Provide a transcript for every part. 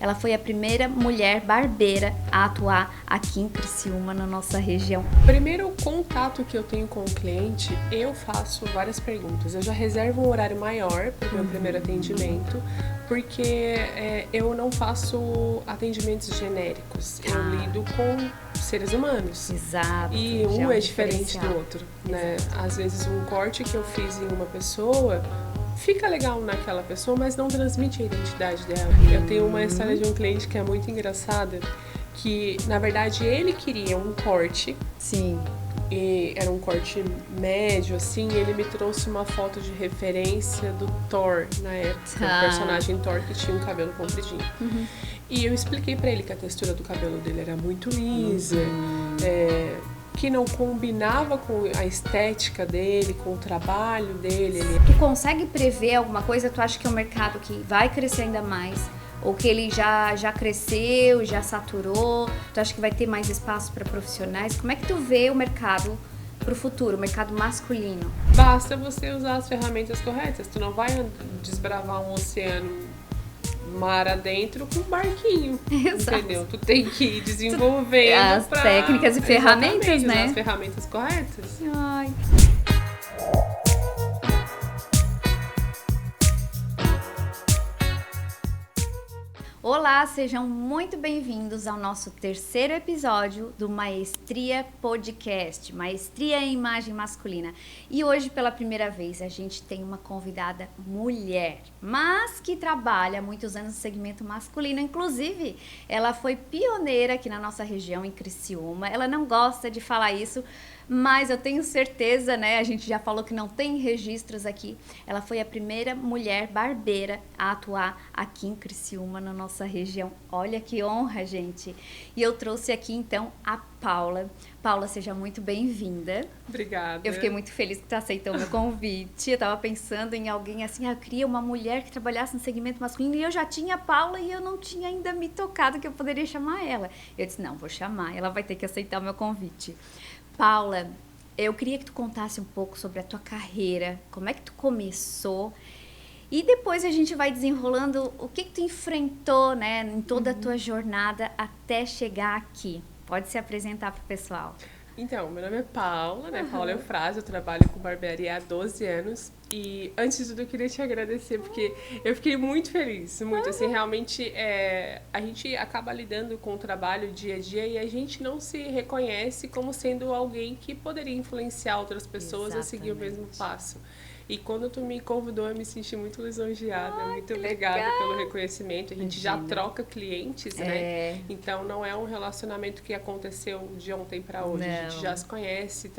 Ela foi a primeira mulher barbeira a atuar aqui em Criciúma, na nossa região. Primeiro contato que eu tenho com o cliente, eu faço várias perguntas. Eu já reservo um horário maior para o meu primeiro atendimento, porque eu não faço atendimentos genéricos. Eu lido com seres humanos. Exato. E um é diferente do outro, né? Às vezes um corte que eu fiz em uma pessoa fica legal naquela pessoa, mas não transmite a identidade dela. Eu tenho uma história de um cliente que é muito engraçada, que na verdade ele queria um corte. Sim. E era um corte médio, assim, e ele me trouxe uma foto de referência do Thor, na época, o personagem Thor que tinha um cabelo compridinho. E eu expliquei pra ele que a textura do cabelo dele era muito lisa, que não combinava com a estética dele, com o trabalho dele. Tu consegue prever alguma coisa? Tu acha que é um mercado que vai crescer ainda mais? Ou que ele já cresceu, já saturou? Tu acha que vai ter mais espaço para profissionais? Como é que tu vê o mercado para o futuro, o mercado masculino? Basta você usar as ferramentas corretas. Tu não vai desbravar um oceano mar adentro com um barquinho. Exato. Entendeu? Tu tem que ir desenvolvendo as técnicas e ferramentas, né? Usar as ferramentas corretas. Ai. Olá, sejam muito bem-vindos ao nosso terceiro episódio do Maestria Podcast, Maestria em Imagem Masculina. E hoje, pela primeira vez, a gente tem uma convidada mulher, mas que trabalha há muitos anos no segmento masculino. Inclusive, ela foi pioneira aqui na nossa região, em Criciúma. Ela não gosta de falar isso, mas eu tenho certeza, né? A gente já falou que não tem registros aqui. Ela foi a primeira mulher barbeira a atuar aqui em Criciúma, na nossa região. Olha que honra, gente! E eu trouxe aqui, então, a Paula. Paula, seja muito bem-vinda. Obrigada. Eu fiquei muito feliz que tu aceitou o meu convite. Eu tava pensando em alguém assim, eu queria uma mulher que trabalhasse no segmento masculino, e eu já tinha a Paula e eu não tinha ainda me tocado que eu poderia chamar ela. Eu disse, não, vou chamar, ela vai ter que aceitar o meu convite. Paula, eu queria que tu contasse um pouco sobre a tua carreira, como é que tu começou, e depois a gente vai desenrolando o que tu enfrentou, né, em toda a tua jornada até chegar aqui. Pode se apresentar pro pessoal. Então, meu nome é Paula, né? Paula Eufrásio, eu trabalho com barbearia há 12 anos. E antes de tudo eu queria te agradecer, porque eu fiquei muito feliz, muito, assim, realmente a gente acaba lidando com o trabalho dia a dia e a gente não se reconhece como sendo alguém que poderia influenciar outras pessoas a seguir o mesmo passo. E quando tu me convidou, eu me senti muito lisonjeada, muito obrigada pelo reconhecimento. A gente já troca clientes, né? Então não é um relacionamento que aconteceu de ontem para hoje. Não. A gente já se conhece,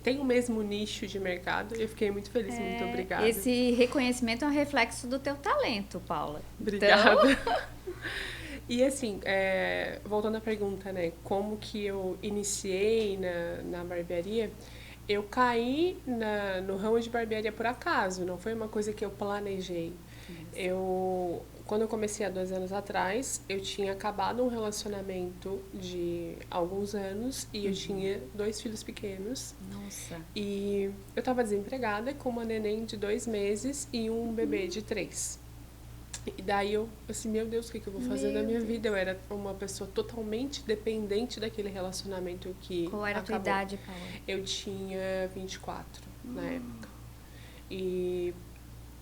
tem o mesmo nicho de mercado. Eu fiquei muito feliz, muito obrigada. Esse reconhecimento é um reflexo do teu talento, Paula. Obrigada. Então... E assim, voltando à pergunta, né? Como que eu iniciei na barbearia? Eu caí no ramo de barbearia por acaso, não foi uma coisa que eu planejei. Quando eu comecei há 2 anos atrás, eu tinha acabado um relacionamento de alguns anos e eu tinha 2 filhos pequenos. Nossa. E eu estava desempregada com uma neném de 2 meses e um bebê de 3. E daí eu, assim, meu Deus, o que eu vou fazer da minha vida? Eu era uma pessoa totalmente dependente daquele relacionamento que Qual era acabou. A tua idade, Paula? Eu tinha 24 na época. E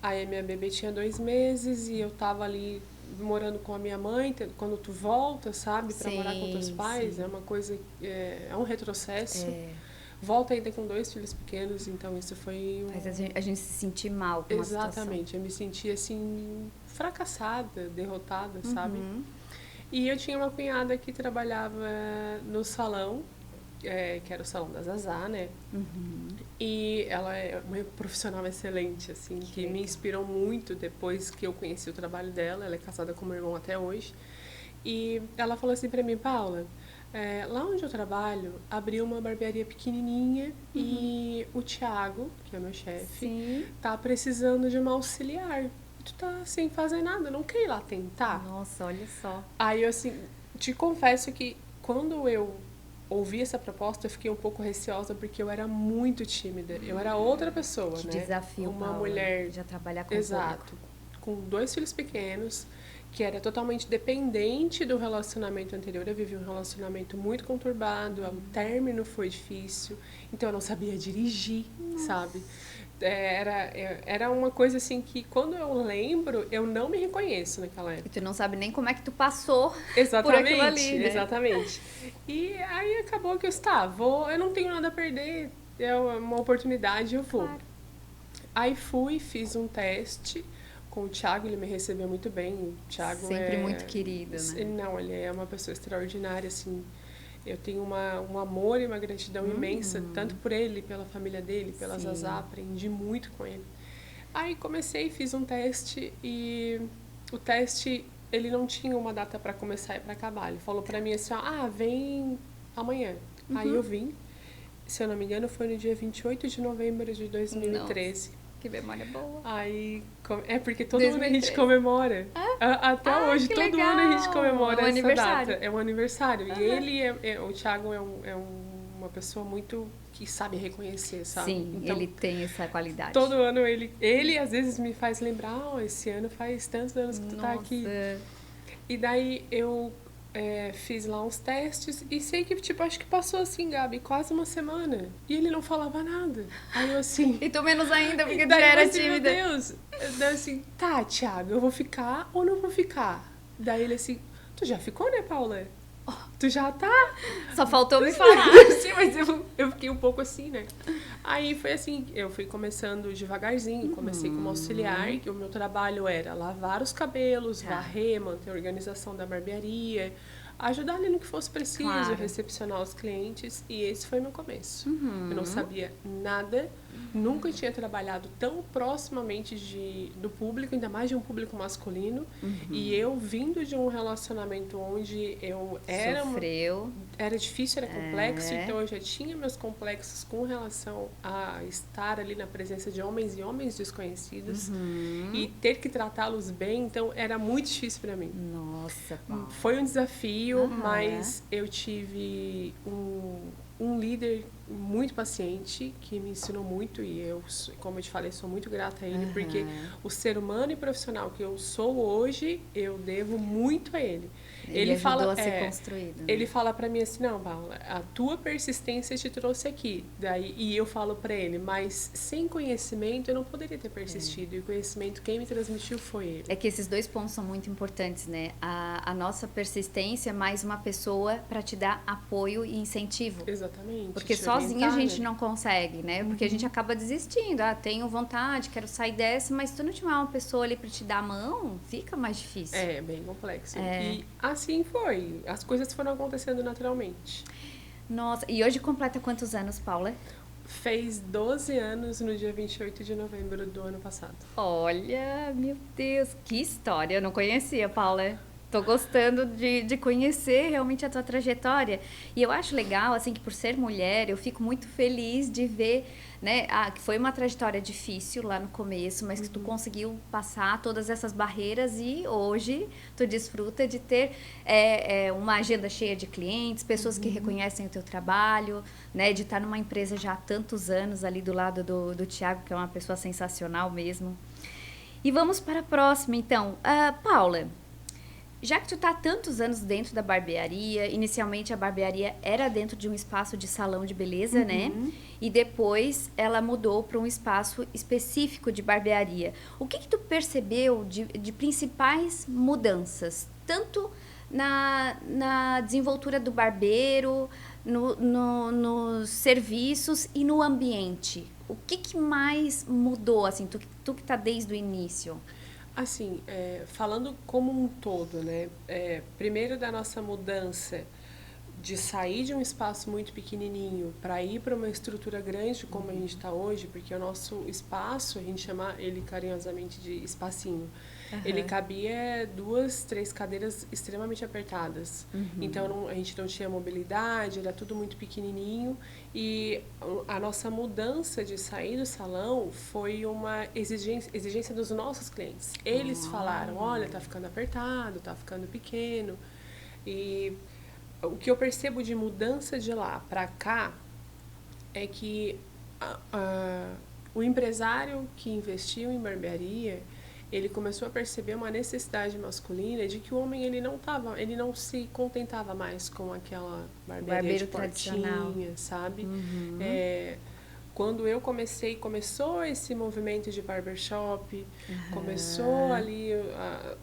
aí a minha bebê tinha 2 meses e eu tava ali morando com a minha mãe. Quando tu volta, sabe, pra morar com teus pais, é uma coisa, é um retrocesso. Volta ainda com 2 filhos pequenos, então isso foi... Faz a gente se sentir mal com a situação. Exatamente, eu me sentia assim, fracassada, derrotada, sabe? E eu tinha uma cunhada que trabalhava no salão, que era o salão da Zazá, né? E ela é uma profissional excelente, assim, que me inspirou muito depois que eu conheci o trabalho dela. Ela é casada com meu irmão até hoje. E ela falou assim pra mim, Paula... lá onde eu trabalho, abriu uma barbearia pequenininha e o Thiago, que é meu chefe, tá precisando de uma auxiliar. Tu tá sem fazer nada, não quer ir lá tentar? Nossa, olha só. Aí eu, assim, te confesso que quando eu ouvi essa proposta, eu fiquei um pouco receosa porque eu era muito tímida. Eu era outra pessoa, que né? Desafio, uma Paula, mulher já trabalhar com exato, com 2 filhos pequenos, que era totalmente dependente do relacionamento anterior. Eu vivi um relacionamento muito conturbado, o término foi difícil, então eu não sabia dirigir, sabe? Era uma coisa assim que quando eu lembro, eu não me reconheço naquela época. E tu não sabe nem como é que tu passou Exatamente, por aquilo ali, né? exatamente. E aí acabou que eu não tenho nada a perder, é uma oportunidade, eu vou. Claro. Aí fiz um teste com o Thiago, ele me recebeu muito bem. O Thiago Sempre muito querido, né? Não, ele é uma pessoa extraordinária, assim. Eu tenho um amor e uma gratidão imensa, tanto por ele, pela família dele, pela Sim. Zazá, aprendi muito com ele. Aí fiz um teste e o teste, ele não tinha uma data para começar e para acabar. Ele falou para mim assim, ó, vem amanhã. Aí eu vim, se eu não me engano, foi no dia 28 de novembro de 2013. Nossa, que memória boa. Aí, é porque todo 2013. ano a gente comemora. Até hoje, que todo legal. ano a gente comemora É um essa aniversário. data. É um aniversário. E ele, o Thiago uma pessoa muito que sabe reconhecer, sabe? Sim, Então, ele tem essa qualidade. todo ano ele às vezes me faz lembrar, esse ano faz tantos anos que tu tá aqui. E daí eu fiz lá uns testes e sei que, tipo, acho que passou assim, Gabi, quase uma semana. E ele não falava nada. Aí eu assim... E tu menos ainda, porque tu daí já era eu assim, tímida. Meu Deus. Daí assim, tá, Thiago, eu vou ficar ou não vou ficar? Daí ele assim, tu já ficou, né, Paula? Tu já tá? Só faltou me falar. Sim, mas eu fiquei um pouco assim, né? Aí foi assim, eu fui começando devagarzinho, comecei como auxiliar, que o meu trabalho era lavar os cabelos, varrer, manter a organização da barbearia, ajudar ali no que fosse preciso, Claro. recepcionar os clientes, e esse foi meu começo. Eu não sabia nada, nunca tinha trabalhado tão proximamente do público, ainda mais de um público masculino, e eu vindo de um relacionamento onde eu Sofreu. era difícil, era complexo, então eu já tinha meus complexos com relação a estar ali na presença de homens e homens desconhecidos e ter que tratá-los bem, então era muito difícil para mim. Nossa, Paula. Foi um desafio, mas eu tive um líder muito paciente que me ensinou muito e eu, como eu te falei, sou muito grata a ele porque o ser humano e profissional que eu sou hoje, eu devo muito a ele. Ele ajudou a ser construído. Né? Ele fala pra mim assim, não, Paula, a tua persistência te trouxe aqui. E eu falo pra ele, mas sem conhecimento eu não poderia ter persistido. E o conhecimento, quem me transmitiu foi ele. É que esses dois pontos são muito importantes, né? A nossa persistência mais uma pessoa para te dar apoio e incentivo. Exatamente. Porque sozinha a gente não consegue, né? Porque a gente acaba desistindo. Tenho vontade, quero sair dessa, mas se tu não tiver uma pessoa ali para te dar a mão, fica mais difícil. É, bem complexo. E assim foi. As coisas foram acontecendo naturalmente. Nossa, e hoje completa quantos anos, Paula? Fez 12 anos no dia 28 de novembro do ano passado. Olha, meu Deus, que história. Eu não conhecia, Paula. Tô gostando de conhecer realmente a tua trajetória. E eu acho legal, assim, que por ser mulher, eu fico muito feliz de ver, né, que foi uma trajetória difícil lá no começo, mas que tu conseguiu passar todas essas barreiras e hoje tu desfruta de ter uma agenda cheia de clientes, pessoas que reconhecem o teu trabalho, né, de estar numa empresa já há tantos anos ali do lado do Thiago, que é uma pessoa sensacional mesmo. E vamos para a próxima, então. Paula, já que tu tá há tantos anos dentro da barbearia, inicialmente a barbearia era dentro de um espaço de salão de beleza, né? E depois ela mudou para um espaço específico de barbearia. O que tu percebeu de principais mudanças? Tanto na desenvoltura do barbeiro, nos serviços e no ambiente. O que mais mudou, assim, tu que tá desde o início? Assim, falando como um todo, né? Primeiro da nossa mudança de sair de um espaço muito pequenininho para ir para uma estrutura grande como a gente está hoje, porque o nosso espaço, a gente chama ele carinhosamente de espacinho, ele cabia 2, 3 cadeiras extremamente apertadas. Então a gente não tinha mobilidade, era tudo muito pequenininho e a nossa mudança de sair do salão foi uma exigência dos nossos clientes. Eles falaram, olha, tá ficando apertado, tá ficando pequeno. E o que eu percebo de mudança de lá para cá é que o empresário que investiu em barbearia, ele começou a perceber uma necessidade masculina de que o homem ele não se contentava mais com aquela barbearia de portinha, sabe? Quando eu começou esse movimento de barbershop, começou ali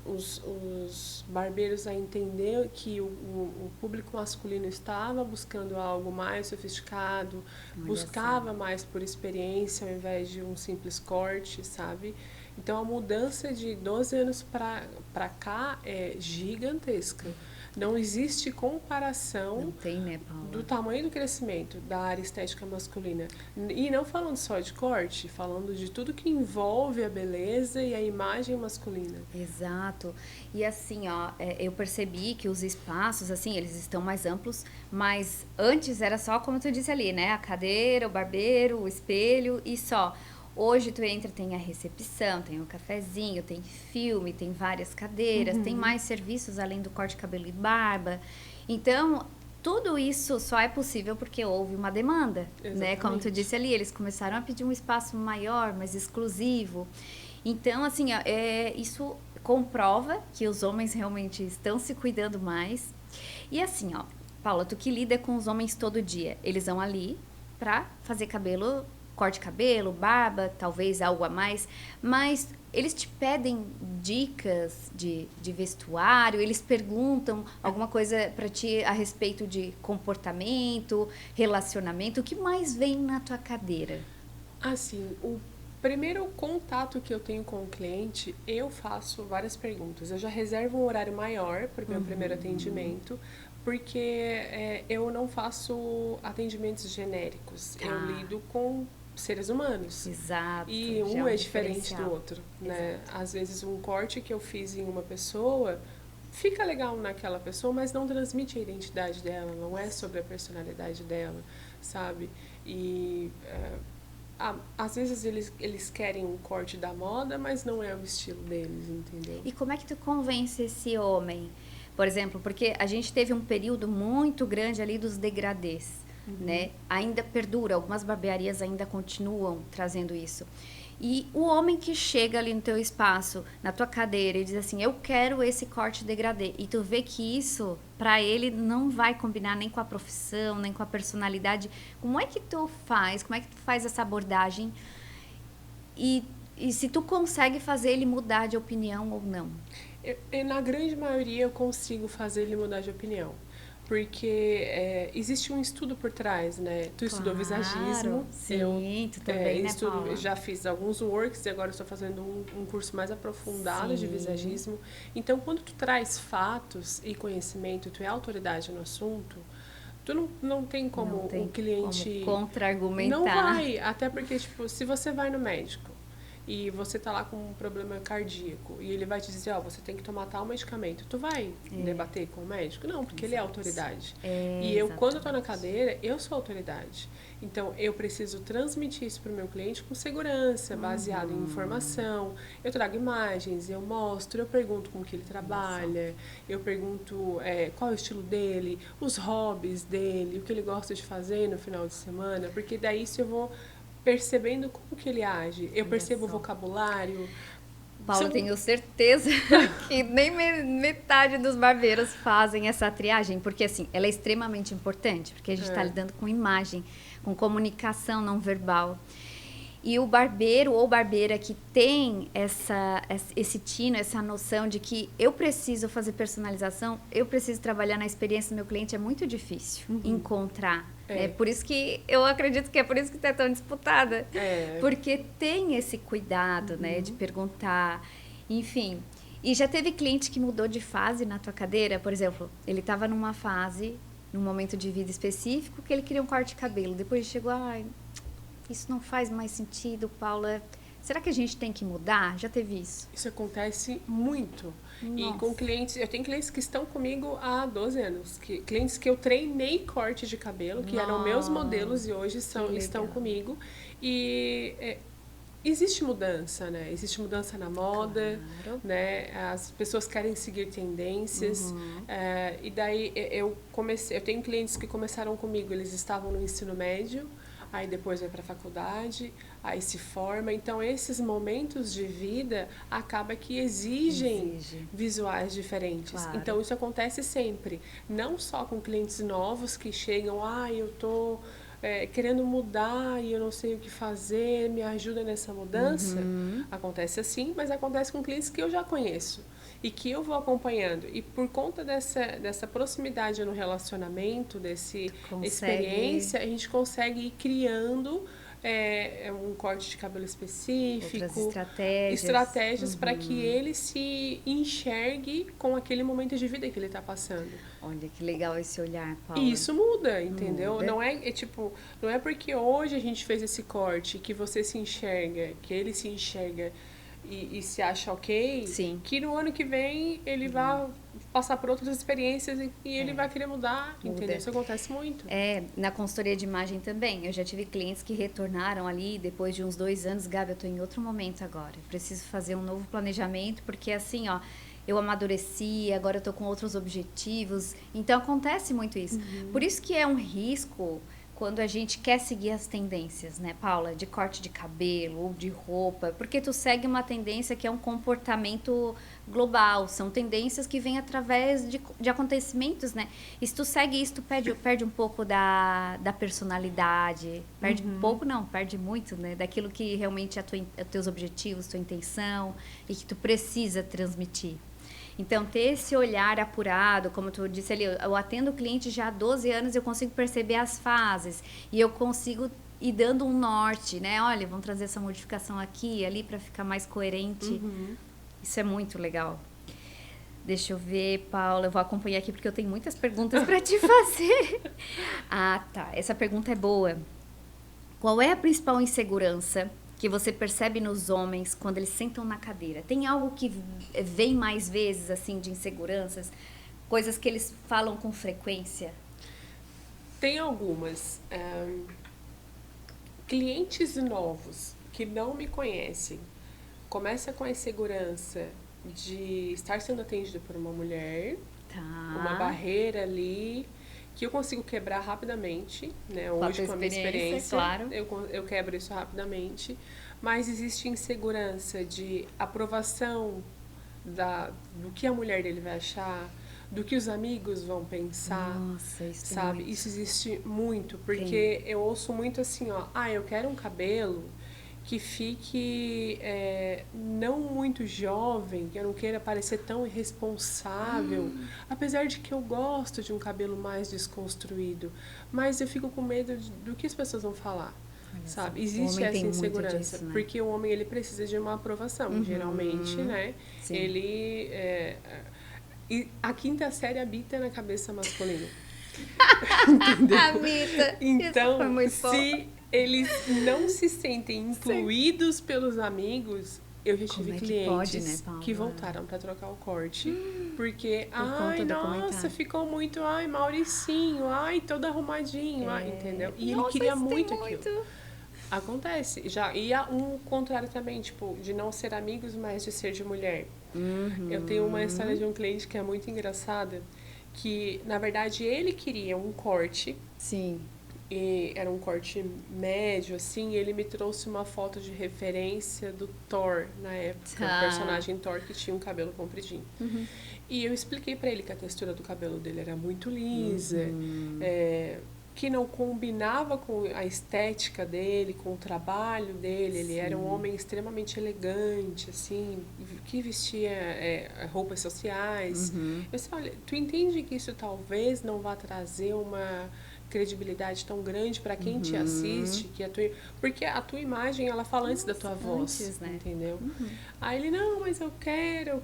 os barbeiros a entender que o público masculino estava buscando algo mais sofisticado, buscava mais por experiência ao invés de um simples corte, sabe? Então, a mudança de 12 anos para cá é gigantesca. Não existe comparação Não tem, né, Paula? do tamanho do crescimento da área estética masculina. E não falando só de corte, falando de tudo que envolve a beleza e a imagem masculina. Exato. E assim, ó, eu percebi que os espaços, assim, eles estão mais amplos, mas antes era só, como tu disse ali, né? A cadeira, o barbeiro, o espelho e só. Hoje tu entra, tem a recepção, tem o cafezinho, tem filme, tem várias cadeiras, tem mais serviços além do corte de cabelo e barba. Então, tudo isso só é possível porque houve uma demanda, né? Como tu disse ali, eles começaram a pedir um espaço maior, mais exclusivo. Então, assim, ó, isso comprova que os homens realmente estão se cuidando mais. E assim, ó, Paula, tu que lida com os homens todo dia, eles vão ali pra fazer cabelo, corte de cabelo, barba, talvez algo a mais, mas eles te pedem dicas de vestuário, eles perguntam alguma coisa para ti a respeito de comportamento, relacionamento, o que mais vem na tua cadeira? Assim, o primeiro contato que eu tenho com o cliente, eu faço várias perguntas. Eu já reservo um horário maior para o meu primeiro atendimento, porque eu não faço atendimentos genéricos. Eu lido com seres humanos. Exato. E um é diferente do outro, né? Às vezes um corte que eu fiz em uma pessoa fica legal naquela pessoa, mas não transmite a identidade dela, não é sobre a personalidade dela, sabe? E às vezes eles querem um corte da moda, mas não é o estilo deles, entendeu? E como é que tu convence esse homem? Por exemplo, porque a gente teve um período muito grande ali dos degradês. Né? Ainda perdura, algumas barbearias ainda continuam trazendo isso. E o homem que chega ali no teu espaço, na tua cadeira, e diz assim, eu quero esse corte degradê. E tu vê que isso, para ele, não vai combinar nem com a profissão, nem com a personalidade. Como é que tu faz? Como é que tu faz essa abordagem? E se tu consegue fazer ele mudar de opinião ou não? Na grande maioria, eu consigo fazer ele mudar de opinião. Porque existe um estudo por trás, né? Tu estudou visagismo. Sim, tu também, né, Paula? Já fiz alguns works e agora estou fazendo um curso mais aprofundado de visagismo. Então, quando tu traz fatos e conhecimento, tu é autoridade no assunto, tu não tem como o cliente... Como contra-argumentar. Não vai, até porque, tipo, se você vai no médico e você tá lá com um problema cardíaco e ele vai te dizer, você tem que tomar tal medicamento, tu vai debater com o médico? Não, porque ele é autoridade. E eu, quando eu tô na cadeira, eu sou autoridade. Então, eu preciso transmitir isso pro meu cliente com segurança, baseado em informação. Eu trago imagens, eu mostro, eu pergunto com que ele trabalha, eu pergunto qual é o estilo dele, os hobbies dele, o que ele gosta de fazer no final de semana, porque daí isso eu vou percebendo como que ele age. Eu percebo o vocabulário. Paula, tenho certeza que nem metade dos barbeiros fazem essa triagem, porque assim, ela é extremamente importante, porque a gente está lidando com imagem, com comunicação não verbal. E o barbeiro ou barbeira que tem esse tino, essa noção de que eu preciso fazer personalização, eu preciso trabalhar na experiência do meu cliente, é muito difícil encontrar. Por isso que eu acredito que é por isso que está tão disputada. Porque tem esse cuidado, né, de perguntar, enfim. E já teve cliente que mudou de fase na tua cadeira? Por exemplo, ele estava numa fase, num momento de vida específico, que ele queria um corte de cabelo. Depois chegou, isso não faz mais sentido, Paula. Será que a gente tem que mudar? Já teve isso? Isso acontece muito. Nossa. E com clientes, eu tenho clientes que estão comigo há 12 anos. Clientes que eu treinei corte de cabelo, que eram meus modelos e hoje estão comigo. E existe mudança, né? Existe mudança na moda, né? As pessoas querem seguir tendências. E daí eu tenho clientes que começaram comigo, eles estavam no ensino médio. aí depois vai para a faculdade, aí se forma. Então, esses momentos de vida acaba que exigem visuais diferentes. Claro. Então, isso acontece sempre. Não só com clientes novos que chegam, eu tô querendo mudar e eu não sei o que fazer, me ajuda nessa mudança. Acontece assim, mas acontece com clientes que eu já conheço e que eu vou acompanhando. E por conta dessa proximidade no relacionamento, dessa experiência, a gente consegue ir criando um corte de cabelo específico. Outras estratégias para que ele se enxergue com aquele momento de vida que ele está passando. Olha que legal esse olhar, Paula. E isso muda, entendeu? Muda. Não é porque hoje a gente fez esse corte que você se enxerga, que ele se enxerga e se acha ok, Sim. que no ano que vem ele vai passar por outras experiências e ele vai querer mudar, entendeu? Isso acontece muito. Na consultoria de imagem também. Eu já tive clientes que retornaram ali depois de uns 2 anos. Gabi, eu tô em outro momento agora. Eu preciso fazer um novo planejamento, porque assim, eu amadureci, agora eu tô com outros objetivos. Então, acontece muito isso. Por isso que é um risco quando a gente quer seguir as tendências, né, Paula? De corte de cabelo ou de roupa. Porque tu segue uma tendência que é um comportamento global. São tendências que vêm através de acontecimentos, né? E se tu segue isso, tu perde um pouco da personalidade. Perde um pouco, não, perde muito, né? Daquilo que realmente é teus objetivos, tua intenção e que tu precisa transmitir. Então, ter esse olhar apurado, como tu disse ali, eu atendo o cliente já há 12 anos, eu consigo perceber as fases e eu consigo ir dando um norte, né? Olha, vamos trazer essa modificação aqui e ali para ficar mais coerente. Isso é muito legal. Deixa eu ver, Paula, eu vou acompanhar aqui porque eu tenho muitas perguntas para te fazer. Tá, essa pergunta é boa. Qual é a principal insegurança que você percebe nos homens quando eles sentam na cadeira? Tem algo que vem mais vezes, assim, de inseguranças? Coisas que eles falam com frequência? Tem algumas. Clientes novos que não me conhecem, começa com a insegurança de estar sendo atendido por uma mulher, uma barreira ali, que eu consigo quebrar rapidamente, né? Hoje, com a minha experiência, claro. eu quebro isso rapidamente. Mas existe insegurança de aprovação do que a mulher dele vai achar, do que os amigos vão pensar. Nossa, isso sabe? muito. Isso existe muito, porque eu ouço muito assim, eu quero um cabelo que fique não muito jovem, que eu não queira parecer tão irresponsável, apesar de que eu gosto de um cabelo mais desconstruído, mas eu fico com medo do que as pessoas vão falar, sabe? Existe essa insegurança, disso, né? Porque o homem ele precisa de uma aprovação, geralmente, né? Sim. Ele e a quinta série habita na cabeça masculina. Entendeu? Habita. Então, se eles não se sentem incluídos pelos amigos, eu já tive clientes que voltaram para trocar o corte, porque, nossa, ficou muito, Mauricinho, todo arrumadinho, entendeu? E ele queria muito aquilo. Acontece. E há um contrário também, tipo, de não ser amigos, mas de ser de mulher. Eu tenho uma história de um cliente que é muito engraçada, que, na verdade, ele queria um corte. Sim. E era um corte médio, assim, e ele me trouxe uma foto de referência do Thor, na época, o personagem Thor que tinha um cabelo compridinho. E eu expliquei pra ele que a textura do cabelo dele era muito lisa, que não combinava com a estética dele, com o trabalho dele. Ele era um homem extremamente elegante, assim, que vestia roupas sociais. Eu disse, olha, tu entende que isso talvez não vá trazer uma credibilidade tão grande para quem te assiste, porque a tua imagem ela fala antes da tua voz, né? Entendeu? Aí ele, não, mas eu quero,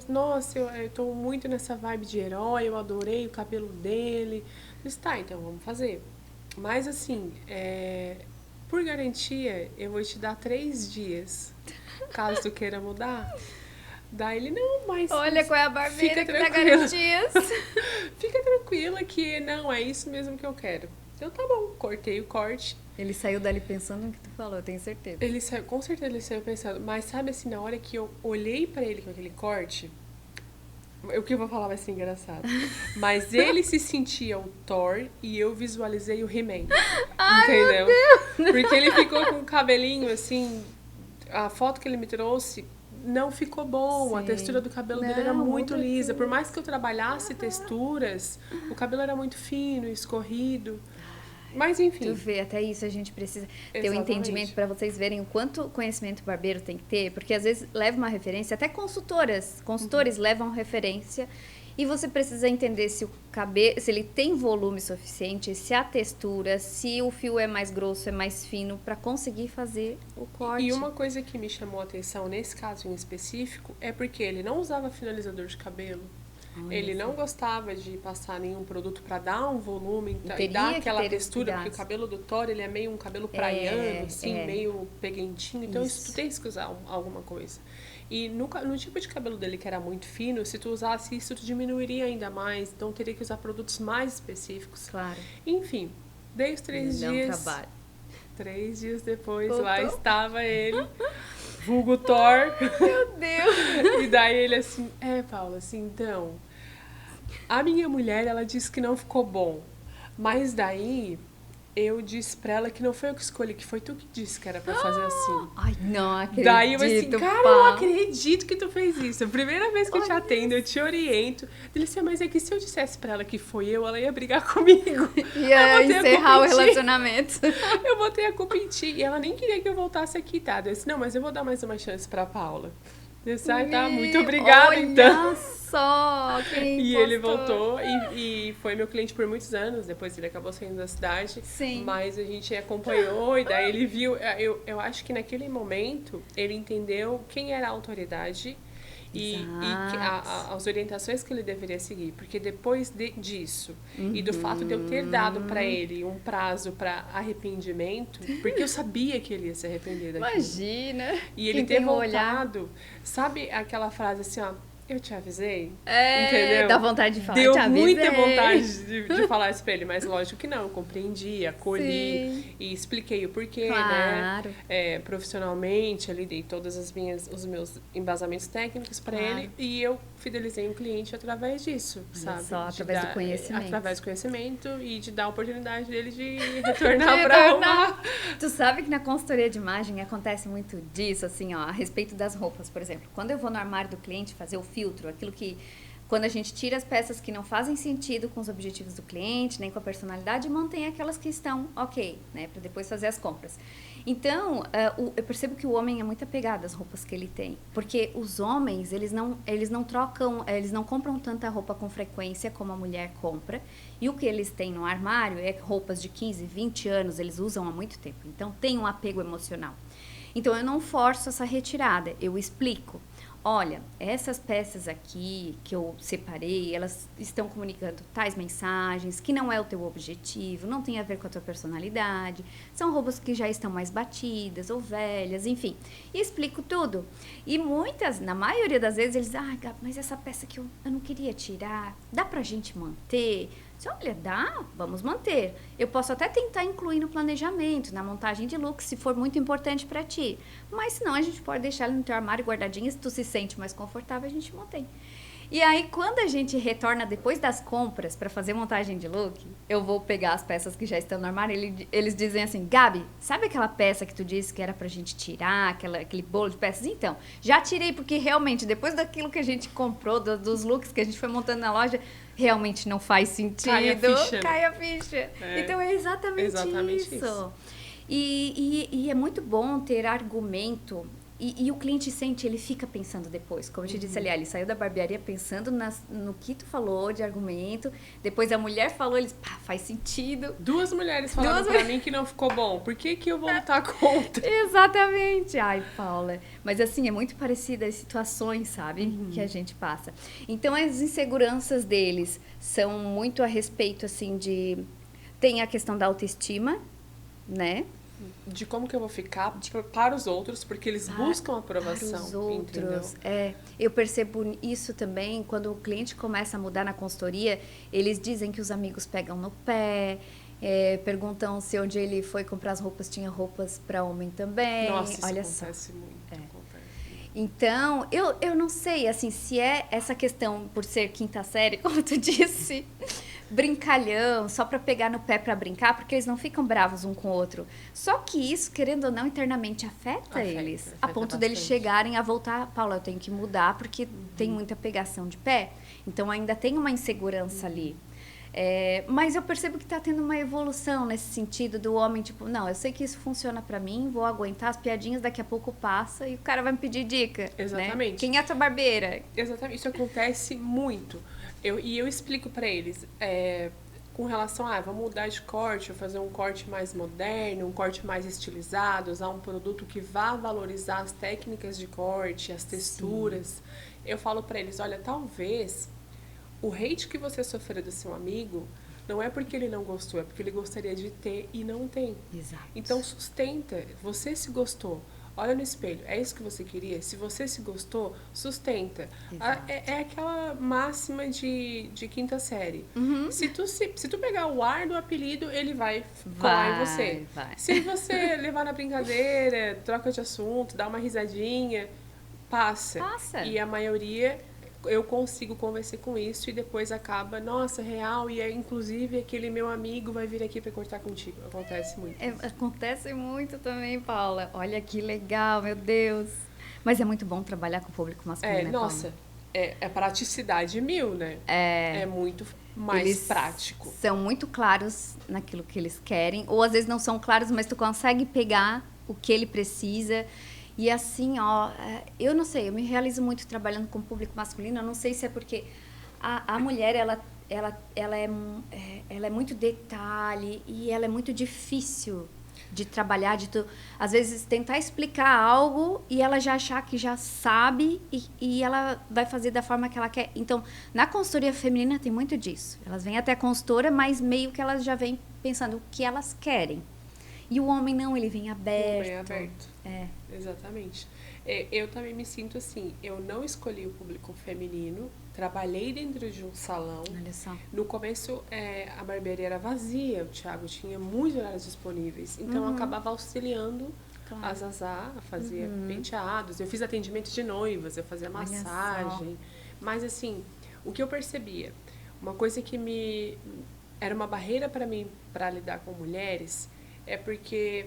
nossa, eu tô muito nessa vibe de herói, eu adorei o cabelo dele. Eu disse, tá, então vamos fazer. Mas assim, por garantia, eu vou te dar 3 dias, caso tu queira mudar. Daí ele, não, mas... Olha qual é a barbeira que dá garantias. Fica tranquila que não, é isso mesmo que eu quero. Então tá bom, cortei o corte. Ele saiu dali pensando no que tu falou, eu tenho certeza. Com certeza ele saiu pensando. Mas sabe assim, na hora que eu olhei pra ele com aquele corte, O que eu vou falar vai ser engraçado. Mas ele se sentia o Thor e eu visualizei o He-Man. Entendeu? Porque ele ficou com o cabelinho assim. A foto que ele me trouxe não ficou bom. Sim. A textura do cabelo dele era muito lisa. Por mais que eu trabalhasse texturas, o cabelo era muito fino, escorrido. Mas enfim. Tu vê, até isso a gente precisa ter um entendimento para vocês verem o quanto conhecimento o barbeiro tem que ter, porque às vezes leva uma referência, até consultores levam referência, e você precisa entender se o cabelo, se ele tem volume suficiente, se a textura, se o fio é mais grosso, é mais fino, para conseguir fazer o corte. E uma coisa que me chamou a atenção nesse caso em específico é porque ele não usava finalizador de cabelo. Ele não gostava de passar nenhum produto para dar um volume e dar aquela textura, porque o cabelo do Thor, ele é meio um cabelo praiano, assim, meio peguentinho. Então, isso tu tens que usar alguma coisa. E no tipo de cabelo dele, que era muito fino, se tu usasse isso, tu diminuiria ainda mais. Então, teria que usar produtos mais específicos. Claro. Enfim, dei os 3 dias. Trabalho. 3 dias depois, lá estava ele. Vulgo Thor. Meu Deus! E daí ele assim, Paula, assim, então, a minha mulher, ela disse que não ficou bom. Mas daí, eu disse pra ela que não foi eu que escolhi, que foi tu que disse que era pra fazer assim. Ai, não acredito, Daí eu assim, cara, eu não acredito que tu fez isso. A primeira vez que eu te atendo, eu te oriento. Ele disse, mas é que se eu dissesse pra ela que foi eu, ela ia brigar comigo. Ia encerrar o relacionamento. Eu botei a culpa em ti. E ela nem queria que eu voltasse aqui, tá? Eu disse, não, mas eu vou dar mais uma chance pra Paula. Eu disse, tá, muito obrigada, então. Olha só, quem E ele voltou e foi meu cliente por muitos anos. Depois ele acabou saindo da cidade. Sim. Mas a gente acompanhou e daí ele viu. Eu acho que naquele momento ele entendeu quem era a autoridade e as orientações que ele deveria seguir. Porque depois disso e do fato de eu ter dado para ele um prazo para arrependimento, porque eu sabia que ele ia se arrepender daquilo. Imagina! E ele ter voltado, sabe aquela frase assim, ó, eu te avisei? Entendeu? Dá vontade de falar, deu muita vontade de falar isso pra ele, mas lógico que não, eu compreendi, acolhi e expliquei o porquê, claro. né? Profissionalmente, ali dei todos os meus embasamentos técnicos pra ele e eu fidelizei um cliente através disso, sabe? Só através do conhecimento. Através do conhecimento e de dar a oportunidade dele de retornar pra arrumar. Tu sabe que na consultoria de imagem acontece muito disso, assim, ó, a respeito das roupas, por exemplo. Quando eu vou no armário do cliente fazer o filtro, aquilo que... Quando a gente tira as peças que não fazem sentido com os objetivos do cliente, nem com a personalidade, e mantém aquelas que estão ok, né? Para depois fazer as compras. Então, eu percebo que o homem é muito apegado às roupas que ele tem. Porque os homens, eles não trocam, eles não compram tanta roupa com frequência como a mulher compra. E o que eles têm no armário é roupas de 15, 20 anos, eles usam há muito tempo. Então, tem um apego emocional. Então, eu não forço essa retirada, eu explico. Olha, essas peças aqui que eu separei, elas estão comunicando tais mensagens, que não é o teu objetivo, não tem a ver com a tua personalidade, são roupas que já estão mais batidas ou velhas, enfim. E explico tudo. E na maioria das vezes, eles dizem, Gabi, mas essa peça que eu não queria tirar, dá pra gente manter? Olha, dá, vamos manter. Eu posso até tentar incluir no planejamento, na montagem de look, se for muito importante para ti. Mas senão a gente pode deixar ele no teu armário guardadinho, se tu se sente mais confortável, a gente mantém. E aí, quando a gente retorna depois das compras para fazer montagem de look, eu vou pegar as peças que já estão no armário e eles dizem assim, Gabi, sabe aquela peça que tu disse que era pra gente tirar, aquele bolo de peças? Então, já tirei, porque realmente, depois daquilo que a gente comprou, dos looks que a gente foi montando na loja, realmente não faz sentido. Cai a ficha. Então, é exatamente isso. E é muito bom ter argumento. E o cliente sente, ele fica pensando depois. Como eu te disse ali, ele saiu da barbearia pensando no que tu falou de argumento. Depois a mulher falou, ele disse, faz sentido. 2 mulheres falaram pra mim que não ficou bom. Por que eu vou lutar contra? Exatamente. Ai, Paula. Mas assim, é muito parecida as situações, sabe? Que a gente passa. Então, as inseguranças deles são muito a respeito, assim, de... Tem a questão da autoestima, né? De como que eu vou ficar para os outros, porque eles buscam aprovação. Para os outros, entendeu? Eu percebo isso também, quando o cliente começa a mudar na consultoria, eles dizem que os amigos pegam no pé, perguntam se onde ele foi comprar as roupas, tinha roupas para homem também. Nossa, isso olha acontece só. muito. Acontece. Então, eu não sei, assim, se é essa questão por ser quinta série, como tu disse, brincalhão, só pra pegar no pé pra brincar, porque eles não ficam bravos um com o outro. Só que isso, querendo ou não, internamente afeta eles. A Afeta ponto deles bastante. chegarem a voltar, Paula, eu tenho que mudar porque tem muita pegação de pé. Então ainda tem uma insegurança ali. Mas eu percebo que tá tendo uma evolução nesse sentido do homem, tipo, não, eu sei que isso funciona pra mim, vou aguentar as piadinhas, daqui a pouco passa e o cara vai me pedir dica. Exatamente. Né? Quem é a tua barbeira? Exatamente, isso acontece muito. Eu explico pra eles, com relação a, vamos mudar de corte, ou fazer um corte mais moderno, um corte mais estilizado, usar um produto que vá valorizar as técnicas de corte, as texturas. Eu falo pra eles, olha, talvez o hate que você sofreu do seu amigo não é porque ele não gostou, é porque ele gostaria de ter e não tem. Exato. Então sustenta, você se gostou. Olha no espelho, é isso que você queria? Se você se gostou, sustenta. É aquela máxima de quinta série. Se tu pegar o ar do apelido, ele vai colar em você. Vai. Se você levar na brincadeira, troca de assunto, dá uma risadinha, passa. E a maioria eu consigo conversar com isso e depois acaba, nossa, real, e inclusive aquele meu amigo vai vir aqui para cortar contigo. Acontece muito. Acontece muito também, Paula. Olha que legal, meu Deus. Mas é muito bom trabalhar com o público masculino, né, Paula? Nossa, é praticidade mil, né? É muito mais eles prático. São muito claros naquilo que eles querem, ou às vezes não são claros, mas tu consegue pegar o que ele precisa. E assim, ó, eu não sei, eu me realizo muito trabalhando com o público masculino, eu não sei se é porque a mulher, ela é muito detalhe e ela é muito difícil de trabalhar, às vezes tentar explicar algo e ela já achar que já sabe e ela vai fazer da forma que ela quer. Então, na consultoria feminina tem muito disso. Elas vêm até a consultora, mas meio que elas já vêm pensando o que elas querem. E o homem não, ele vem aberto. Vem aberto. Exatamente. Eu também me sinto assim, eu não escolhi o público feminino, trabalhei dentro de um salão. Olha só. No começo, a barbearia era vazia, o Thiago tinha muitos horários disponíveis, então eu acabava auxiliando a Zazá, fazia penteados, eu fiz atendimento de noivas, eu fazia massagem. Mas assim, o que eu percebia, uma coisa que era uma barreira para mim, para lidar com mulheres, é porque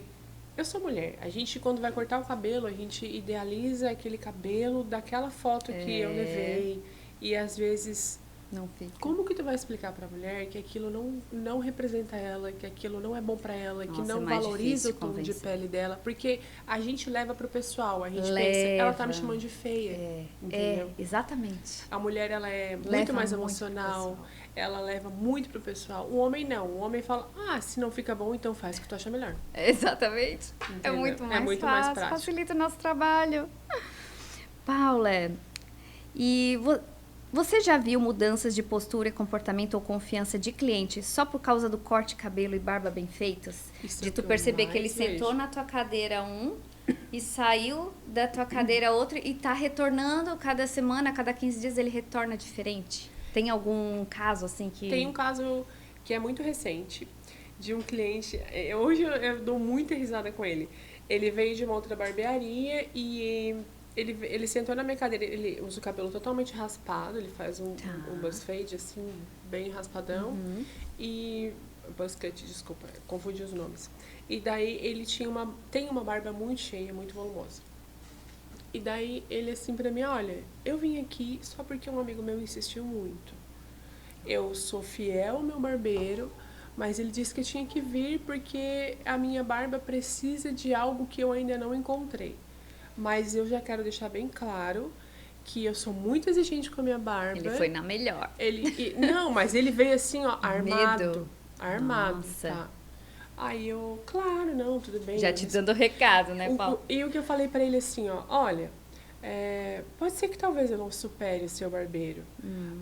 eu sou mulher. A gente, quando vai cortar o cabelo, a gente idealiza aquele cabelo daquela foto que eu levei. E, às vezes, não fica. Como que tu vai explicar pra mulher que aquilo não representa ela, que aquilo não é bom pra ela, que não valoriza o tom de pele dela? Porque a gente leva pro pessoal, a gente pensa, ela tá me chamando de feia. Entendeu? Exatamente. A mulher, ela é muito mais emocional, ela leva muito pro pessoal. O homem não, o homem fala, se não fica bom, então faz o que tu acha melhor. Exatamente. Entendeu? É muito mais muito fácil, mais prático. Facilita o nosso trabalho. Paula, e você já viu mudanças de postura, comportamento ou confiança de cliente só por causa do corte, cabelo e barba bem feitos? Isso de tu perceber que ele sentou na tua cadeira e saiu da tua cadeira outra e tá retornando cada semana, cada 15 dias ele retorna diferente? Tem algum caso assim que... Tem um caso que é muito recente, de um cliente, hoje eu dou muita risada com ele. Ele veio de uma outra barbearia e ele sentou na minha cadeira, ele usa o cabelo totalmente raspado, ele faz um buzz fade, assim, bem raspadão. E... buzz cut, desculpa, confundi os nomes. E daí ele tem uma barba muito cheia, muito volumosa. E daí ele assim pra mim, olha, eu vim aqui só porque um amigo meu insistiu muito. Eu sou fiel ao meu barbeiro, mas ele disse que eu tinha que vir porque a minha barba precisa de algo que eu ainda não encontrei. Mas eu já quero deixar bem claro que eu sou muito exigente com a minha barba. Ele foi na melhor. Não, mas ele veio assim, ó, armado. Medo. Armado, Nossa. tá? Aí eu, claro, não, tudo bem. Já te dando recado, né, Paulo? E o que eu falei pra ele assim, ó, olha, pode ser que talvez eu não supere o seu barbeiro,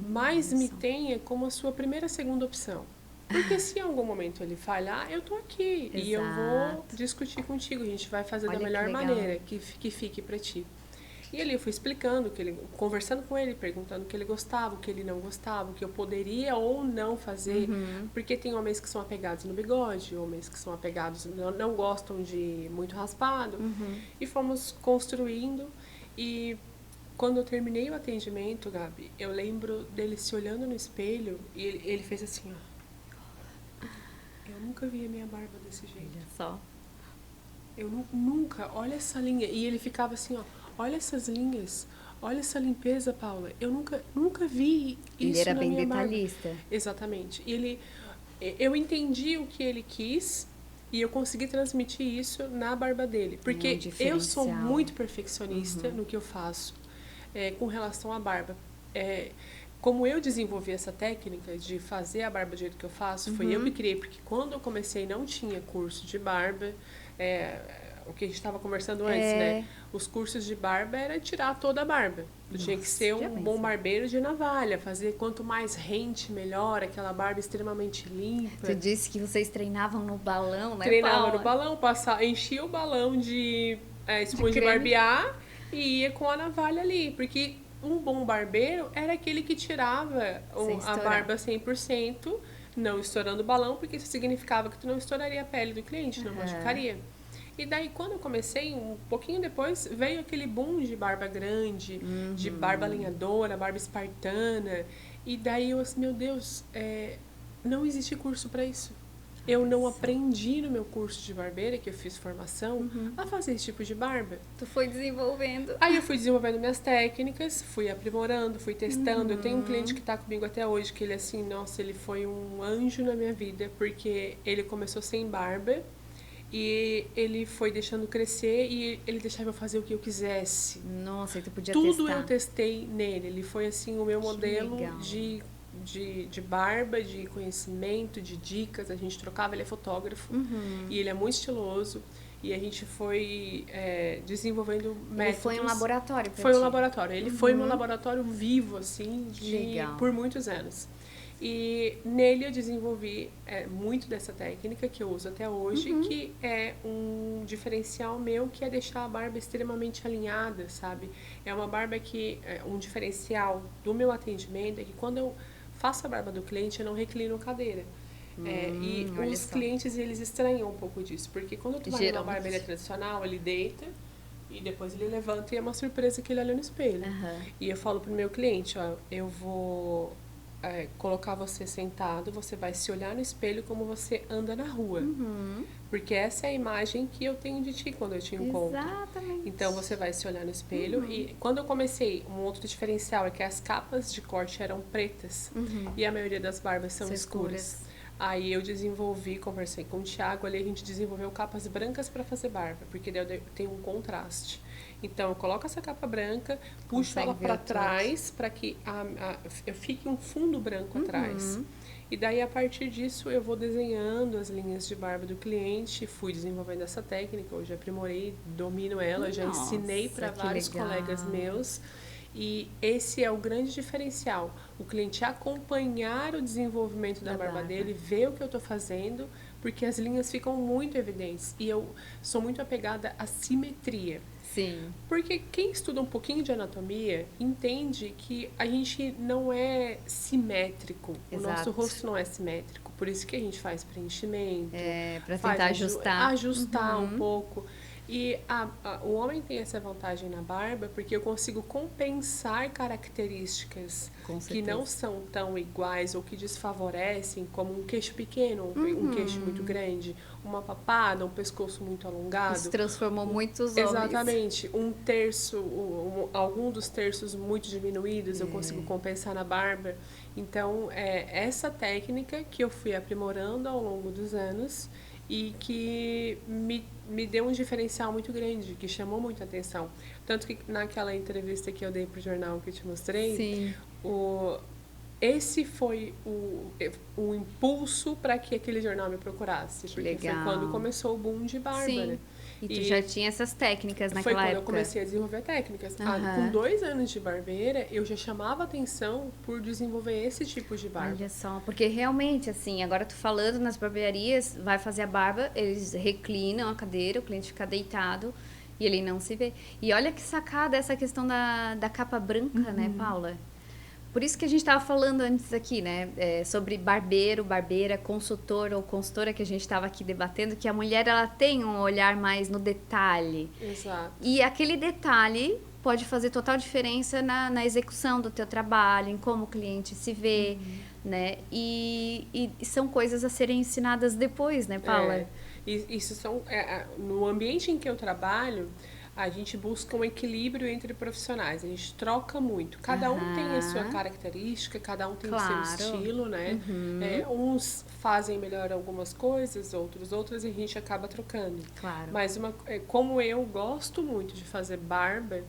mas me tenha como a sua primeira, segunda opção. Porque se em algum momento ele falhar, eu tô aqui. Exato. E eu vou discutir contigo. A gente vai fazer da melhor maneira que fique pra ti. E ali eu fui explicando, conversando com ele, perguntando o que ele gostava, o que ele não gostava, o que eu poderia ou não fazer. Porque tem homens que são apegados no bigode, homens que são apegados, não gostam de muito raspado. E fomos construindo. E quando eu terminei o atendimento, Gabi, eu lembro dele se olhando no espelho e ele fez assim, ó. Eu nunca vi a minha barba desse jeito. Olha só. Eu nunca, olha essa linha. E ele ficava assim, ó, olha essas linhas, olha essa limpeza, Paula. Eu nunca vi isso Ele era na bem minha barba. detalhista. Exatamente. Eu entendi o que ele quis e eu consegui transmitir isso na barba dele. Porque eu sou muito perfeccionista no que eu faço com relação à barba. Como eu desenvolvi essa técnica de fazer a barba do jeito que eu faço, foi eu que criei, porque quando eu comecei não tinha curso de barba, o que a gente estava conversando antes, né? Os cursos de barba era tirar toda a barba. Tinha que ser um bom barbeiro de navalha, fazer quanto mais rente, melhor, aquela barba extremamente limpa. Tu disse que vocês treinavam no balão, né, Treinava Paula? no balão, enchia o balão de esponja de barbear e ia com a navalha ali, porque um bom barbeiro era aquele que tirava a barba 100%, não estourando o balão, porque isso significava que tu não estouraria a pele do cliente, não machucaria. E daí, quando eu comecei, um pouquinho depois, veio aquele boom de barba grande, de barba alinhadora, barba espartana. E daí eu assim, meu Deus, não existe curso para isso. Eu não aprendi no meu curso de barbeira, que eu fiz formação, a fazer esse tipo de barba. Tu foi desenvolvendo. Aí eu fui desenvolvendo minhas técnicas, fui aprimorando, fui testando. Eu tenho um cliente que está comigo até hoje, que ele assim, nossa, ele foi um anjo na minha vida, porque ele começou sem barba e ele foi deixando crescer e ele deixava eu fazer o que eu quisesse. Nossa, e tu podia Tudo testar. eu testei nele. Ele foi assim o meu modelo de barba, de conhecimento, de dicas. A gente trocava, ele é fotógrafo e ele é muito estiloso. E a gente foi desenvolvendo métodos. Ele foi um laboratório pra Foi ti. um laboratório. Ele foi meu laboratório vivo, assim, Legal. por muitos anos. E nele eu desenvolvi muito dessa técnica que eu uso até hoje, que é um diferencial meu, que é deixar a barba extremamente alinhada, sabe? É uma barba que, um diferencial do meu atendimento é que quando eu faço a barba do cliente, eu não reclino cadeira. E os clientes, eles estranham um pouco disso, porque quando tu vai numa barbearia tradicional, ele deita e depois ele levanta e é uma surpresa que ele olha no espelho. E eu falo pro meu cliente, ó, eu vou colocar você sentado, você vai se olhar no espelho como você anda na rua. Porque essa é a imagem que eu tenho de ti quando eu te encontro. Exatamente. Então você vai se olhar no espelho e quando eu comecei, um outro diferencial é que as capas de corte eram pretas e a maioria das barbas são escuras. Aí eu desenvolvi, conversei com o Thiago ali, a gente desenvolveu capas brancas para fazer barba, porque daí tem um contraste. Então, eu coloco essa capa branca, puxo ela para trás, para que eu fique um fundo branco atrás. E daí, a partir disso, eu vou desenhando as linhas de barba do cliente, fui desenvolvendo essa técnica, hoje aprimorei, domino ela, já ensinei para vários colegas meus. E esse é o grande diferencial, o cliente acompanhar o desenvolvimento da barba dele, ver o que eu estou fazendo, porque as linhas ficam muito evidentes. E eu sou muito apegada à simetria. Sim. Porque quem estuda um pouquinho de anatomia entende que a gente não é simétrico. O nosso rosto não é simétrico. Por isso que a gente faz preenchimento. Para tentar ajustar. Ajustar um pouco. E o homem tem essa vantagem na barba porque eu consigo compensar características que não são tão iguais ou que desfavorecem, como um queixo pequeno, um queixo muito grande, uma papada, um pescoço muito alongado. Isso transformou muitos homens. Exatamente. Um terço, algum dos terços muito diminuídos eu consigo compensar na barba. Então, essa técnica que eu fui aprimorando ao longo dos anos e que me deu um diferencial muito grande, que chamou muita atenção. Tanto que naquela entrevista que eu dei pro jornal que eu te mostrei, esse foi o impulso para que aquele jornal me procurasse. Porque foi quando começou o boom de barba, né? E tu já tinha essas técnicas naquela época? Foi quando eu comecei a desenvolver técnicas. Com 2 anos de barbeira, eu já chamava atenção por desenvolver esse tipo de barba. Olha só, porque realmente, assim, agora tu falando nas barbearias, vai fazer a barba, eles reclinam a cadeira, o cliente fica deitado e ele não se vê. E olha que sacada essa questão da capa branca, né, Paula? Por isso que a gente estava falando antes aqui, né, sobre barbeiro, barbeira, consultor ou consultora, que a gente estava aqui debatendo, que a mulher ela tem um olhar mais no detalhe. Exato. E aquele detalhe pode fazer total diferença na execução do teu trabalho, em como o cliente se vê, né? E são coisas a serem ensinadas depois, né, Paula? Isso são... no ambiente em que eu trabalho, a gente busca um equilíbrio entre profissionais. A gente troca muito. Cada um tem a sua característica, cada um tem o seu estilo, né? Uns fazem melhor algumas coisas, outras, e a gente acaba trocando. Claro. Mas como eu gosto muito de fazer barba,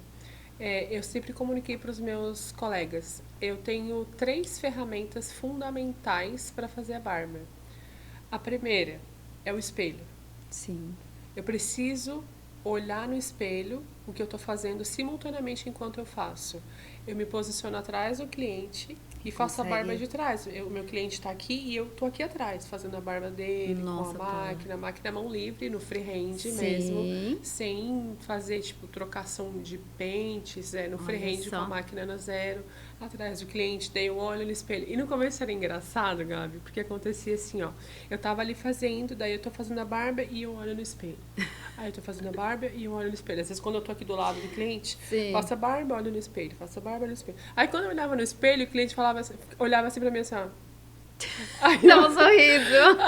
eu sempre comuniquei para os meus colegas. Eu tenho 3 ferramentas fundamentais para fazer a barba. A primeira é o espelho. Sim. Eu preciso olhar no espelho o que eu estou fazendo simultaneamente enquanto eu faço. Eu me posiciono atrás do cliente e faço a barba de trás. O meu cliente está aqui e eu estou aqui atrás, fazendo a barba dele, Nossa, com a máquina mão livre, no freehand Sim. mesmo, sem fazer, tipo, trocação de pentes, no freehand com a máquina na zero, atrás do cliente, daí eu olho no espelho. E no começo era engraçado, Gabi, porque acontecia assim, ó, eu tava ali fazendo, daí eu tô fazendo a barba e eu olho no espelho. Aí eu tô fazendo a barba e eu olho no espelho. Às vezes quando eu tô aqui do lado do cliente, faço a barba, olho no espelho, faço a barba, olho no espelho. Aí quando eu olhava no espelho, o cliente olhava assim pra mim assim, ó. Dá um sorriso.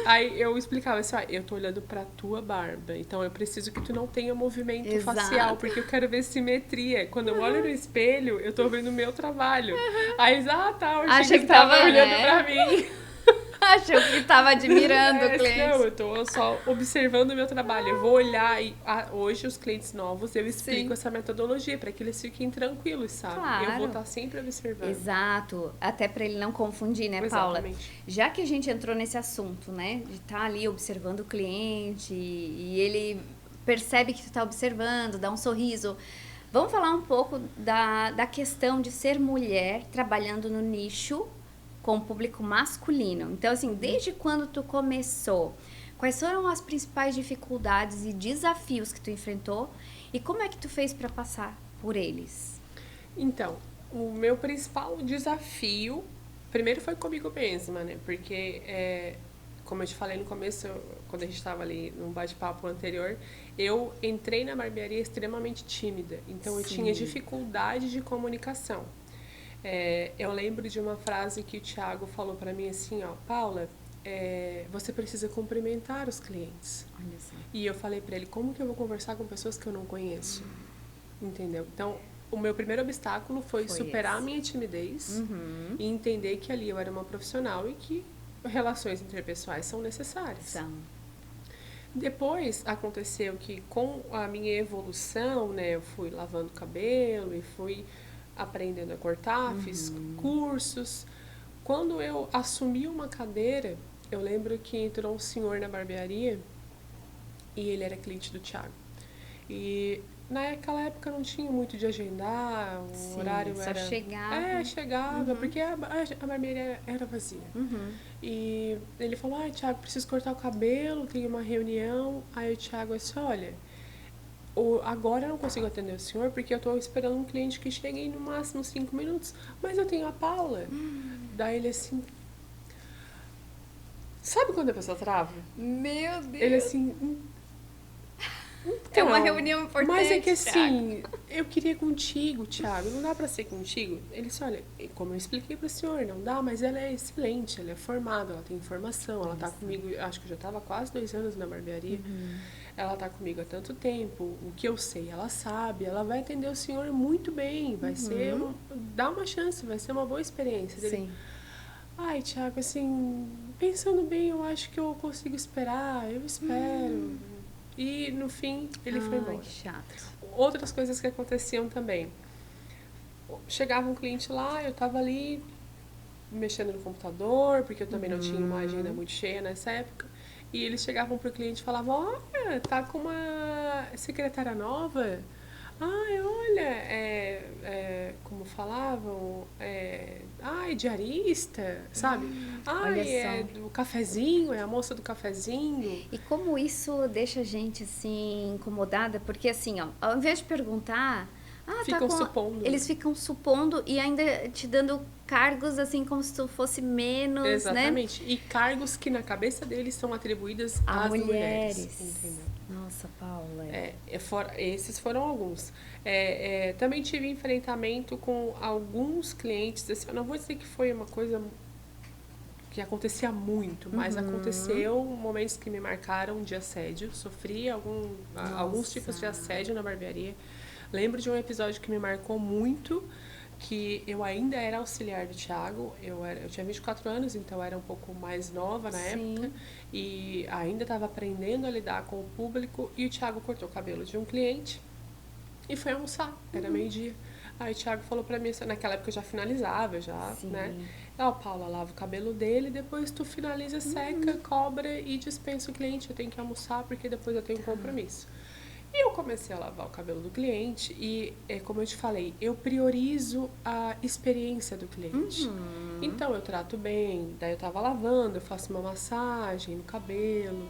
Aí eu explicava assim, ó, eu tô olhando pra tua barba, então eu preciso que tu não tenha movimento facial, porque eu quero ver simetria. Quando eu olho no espelho, eu tô vendo o meu trabalho. Aí, tá, eu achei que tava olhando pra mim. Achou que tava admirando o cliente. Não, eu tô só observando o meu trabalho. Eu vou olhar e hoje os clientes novos eu explico essa metodologia para que eles fiquem tranquilos, sabe? Claro. Eu vou estar sempre observando. Exato, até para ele não confundir, né, Paula? Exatamente. Já que a gente entrou nesse assunto, né, de estar ali observando o cliente e ele percebe que tu tá observando, dá um sorriso. Vamos falar um pouco da questão de ser mulher trabalhando no nicho com o público masculino. Então, assim, desde quando tu começou, quais foram as principais dificuldades e desafios que tu enfrentou e como é que tu fez para passar por eles? Então, o meu principal desafio, primeiro foi comigo mesma, né? Porque, como eu te falei no começo, quando a gente estava ali num bate-papo anterior, eu entrei na barbearia extremamente tímida. Então, eu tinha dificuldade de comunicação. Eu lembro de uma frase que o Thiago falou para mim assim, ó, Paula, você precisa cumprimentar os clientes. Olha só. E eu falei para ele, como que eu vou conversar com pessoas que eu não conheço? Entendeu? Então, o meu primeiro obstáculo foi superar a minha timidez e entender que ali eu era uma profissional e que relações interpessoais são necessárias. Depois aconteceu que com a minha evolução, né, eu fui lavando cabelo e fui aprendendo a cortar, fiz cursos. Quando eu assumi uma cadeira, eu lembro que entrou um senhor na barbearia e ele era cliente do Thiago. E naquela época não tinha muito de agendar, o horário só era... chegava. Chegava, porque a barbearia era vazia. E ele falou, Thiago, preciso cortar o cabelo, tem uma reunião. Aí o Thiago disse, olha... agora eu não consigo atender o senhor porque eu estou esperando um cliente que chegue no máximo 5 minutos, mas eu tenho a Paula. Daí ele assim, sabe quando a pessoa trava? Meu Deus! Ele assim, é uma reunião importante. Mas é que assim, eu queria contigo, Thiago, não dá pra ser contigo? Ele disse, olha, como eu expliquei pro senhor, não dá, mas ela é excelente, ela é formada, ela tem informação, ela tá comigo, acho que eu já tava quase 2 anos na barbearia. Ela tá comigo há tanto tempo, o que eu sei, ela sabe, ela vai atender o senhor muito bem, vai ser, dá uma chance, vai ser uma boa experiência. Sim. Ai, Thiago, assim, pensando bem, eu acho que eu consigo esperar, eu espero. E no fim, ele foi embora. Que chato. Outras coisas que aconteciam também. Chegava um cliente lá, eu tava ali mexendo no computador, porque eu também não tinha uma agenda muito cheia nessa época. E eles chegavam pro cliente e falavam, olha, tá com uma secretária nova. Ai, olha, como falavam, diarista, sabe? É do cafezinho, é a moça do cafezinho. E como isso deixa a gente, assim, incomodada? Porque, assim, ó, ao invés de perguntar... ficam supondo. Eles ficam supondo e ainda te dando cargos, assim, como se tu fosse menos, Exatamente. Né? E cargos que na cabeça deles são atribuídos às mulheres. Entendeu? Nossa, Paula. Esses foram alguns. Também tive enfrentamento com alguns clientes, assim, eu não vou dizer que foi uma coisa que acontecia muito, mas aconteceu momentos que me marcaram de assédio. Sofri alguns tipos de assédio na barbearia. Lembro de um episódio que me marcou muito, que eu ainda era auxiliar do Thiago. Eu tinha 24 anos, então eu era um pouco mais nova na época. E ainda estava aprendendo a lidar com o público. E o Thiago cortou o cabelo de um cliente e foi almoçar. Era meio-dia. Aí o Thiago falou pra mim, naquela época eu já finalizava, né? Paula, lava o cabelo dele, depois tu finaliza, seca, cobra e dispensa o cliente. Eu tenho que almoçar porque depois eu tenho um compromisso. E eu comecei a lavar o cabelo do cliente e, como eu te falei, eu priorizo a experiência do cliente. Então, eu trato bem, daí eu tava lavando, eu faço uma massagem no cabelo.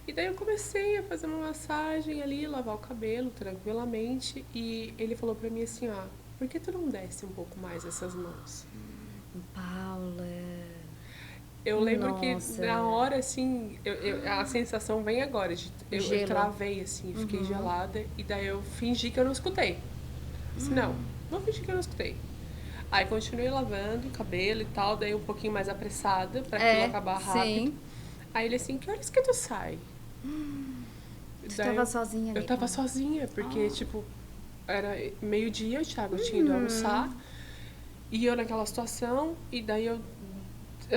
E daí eu comecei a fazer uma massagem ali, lavar o cabelo tranquilamente. E ele falou pra mim assim, por que tu não desce um pouco mais essas mãos? Paula... Eu lembro que na hora, assim, a sensação vem agora. Eu travei, assim, fiquei gelada. E daí eu fingi que eu não escutei. Disse, não, vou fingir que eu não escutei. Aí continuei lavando o cabelo e tal, daí um pouquinho mais apressada, pra aquilo acabar rápido. Aí ele assim, que horas que tu sai? Tu tava sozinha ali? Eu tava sozinha, porque, tipo, era meio-dia, o Thiago tinha ido almoçar. E eu naquela situação, e daí eu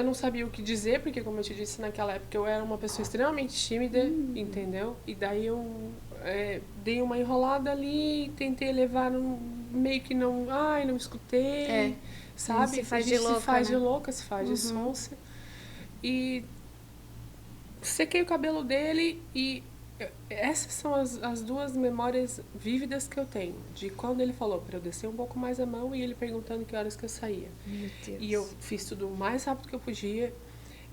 não sabia o que dizer, porque, como eu te disse, naquela época eu era uma pessoa extremamente tímida, entendeu? E daí eu dei uma enrolada ali, tentei levar meio que não escutei, sabe? Se faz de louca, se faz de louca, se faz de sonsa. E sequei o cabelo dele e essas são as duas memórias vívidas que eu tenho. De quando ele falou para eu descer um pouco mais a mão e ele perguntando que horas que eu saía. Meu Deus. E eu fiz tudo o mais rápido que eu podia.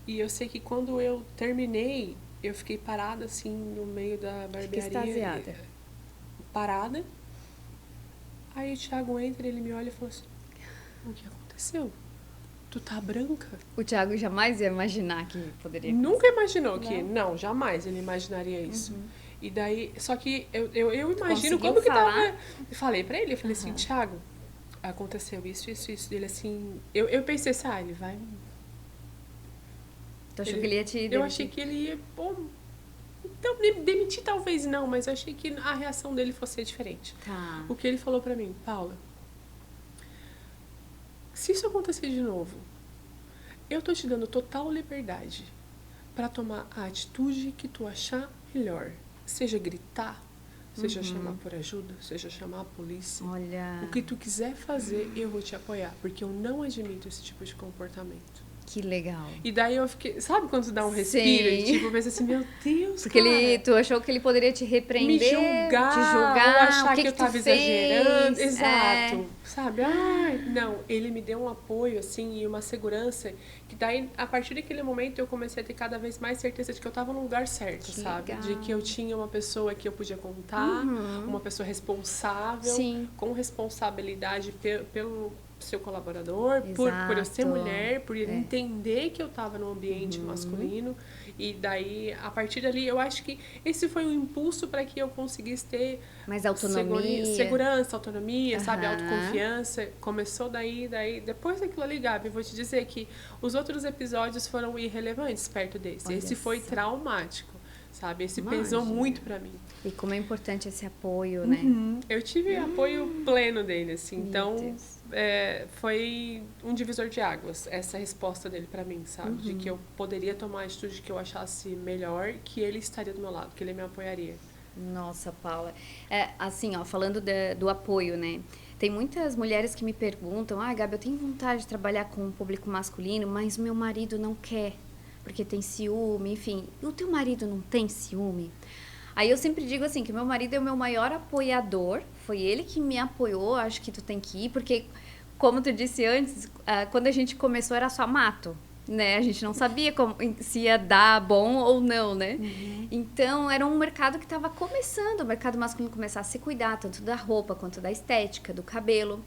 E eu sei que quando eu terminei, eu fiquei parada assim no meio da barbearia. Extasiada. Parada. Aí o Thiago entra, ele me olha e falou assim, o que aconteceu? Tu tá branca? O Thiago jamais ia imaginar que poderia acontecer. Nunca imaginou que... Não, jamais ele imaginaria isso. E daí... Só que eu imagino como que tava... Eu falei pra ele, eu falei assim, Thiago, aconteceu isso. Ele assim... Eu pensei assim, ele vai... Tu achou que ele ia te demitir? Eu achei que ele ia... Então, demitir talvez não, mas eu achei que a reação dele fosse diferente. Tá. O que ele falou pra mim, Paula... Se isso acontecer de novo, eu tô te dando total liberdade para tomar a atitude que tu achar melhor. Seja gritar, seja chamar por ajuda, seja chamar a polícia. Olha... O que tu quiser fazer, eu vou te apoiar, porque eu não admito esse tipo de comportamento. Que legal. E daí eu fiquei... Sabe quando tu dá um respiro? E tipo, pensa assim, meu Deus, porque tu achou que ele poderia te repreender, me julgar, te julgar, ou achar que eu tu tava fez? exagerando. Exato. Sabe? Não. Ele me deu um apoio, assim, e uma segurança, que daí, a partir daquele momento, eu comecei a ter cada vez mais certeza de que eu tava no lugar certo, que sabe? legal. De que eu tinha uma pessoa que eu podia contar, uma pessoa responsável, com responsabilidade pelo seu colaborador, por eu ser mulher, por ele entender que eu estava no ambiente masculino. E daí, a partir dali, eu acho que esse foi um impulso para que eu conseguisse ter mais autonomia, segurança, autonomia, sabe, autoconfiança. Começou daí, depois daquilo ali, Gabi, vou te dizer que os outros episódios foram irrelevantes perto desse. Olha esse foi só. Traumático, sabe? Esse pesou muito para mim. E como é importante esse apoio, né? Eu tive apoio pleno dele, assim. Meu Então, Deus. foi um divisor de águas, essa resposta dele pra mim, sabe? De que eu poderia tomar a atitude que eu achasse melhor, que ele estaria do meu lado, que ele me apoiaria. Nossa, Paula. Assim, falando do apoio, né? Tem muitas mulheres que me perguntam, Gabi, eu tenho vontade de trabalhar com o público masculino, mas meu marido não quer, porque tem ciúme, enfim. E o teu marido não tem ciúme? Aí eu sempre digo assim, que meu marido é o meu maior apoiador, foi ele que me apoiou, acho que tu tem que ir, porque, como tu disse antes, quando a gente começou era só mato, né? A gente não sabia se ia dar bom ou não, né? Então, era um mercado que estava começando, o mercado masculino começar a se cuidar, tanto da roupa, quanto da estética, do cabelo.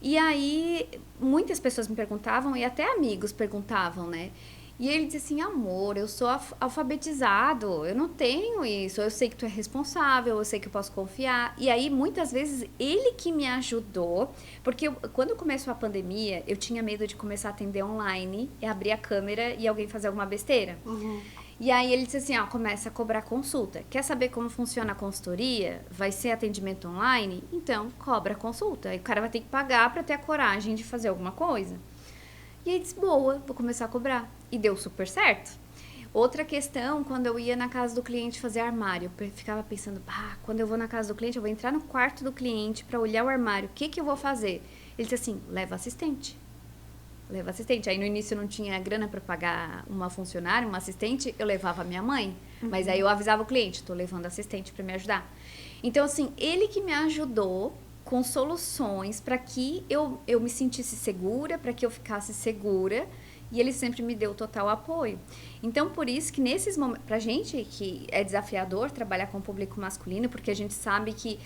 E aí, muitas pessoas me perguntavam, e até amigos perguntavam, né? E ele disse assim, amor, eu sou alfabetizado, eu não tenho isso, eu sei que tu é responsável, eu sei que eu posso confiar. E aí, muitas vezes, ele que me ajudou, porque quando começou a pandemia, eu tinha medo de começar a atender online, e abrir a câmera e alguém fazer alguma besteira. E aí ele disse assim, ó, começa a cobrar consulta. Quer saber como funciona a consultoria? Vai ser atendimento online? Então, cobra consulta. E o cara vai ter que pagar para ter a coragem de fazer alguma coisa. E aí disse, boa, vou começar a cobrar. E deu super certo. Outra questão, quando eu ia na casa do cliente fazer armário, eu ficava pensando, quando eu vou na casa do cliente, eu vou entrar no quarto do cliente para olhar o armário, o que eu vou fazer? Ele disse assim, leva assistente. Leva assistente. Aí no início eu não tinha grana para pagar uma funcionária, uma assistente, eu levava a minha mãe. Mas aí eu avisava o cliente, tô levando assistente para me ajudar. Então, assim, ele que me ajudou com soluções para que eu me sentisse segura, para que eu ficasse segura, e ele sempre me deu total apoio. Então, por isso que nesses momentos, pra gente que é desafiador trabalhar com o público masculino, porque a gente sabe que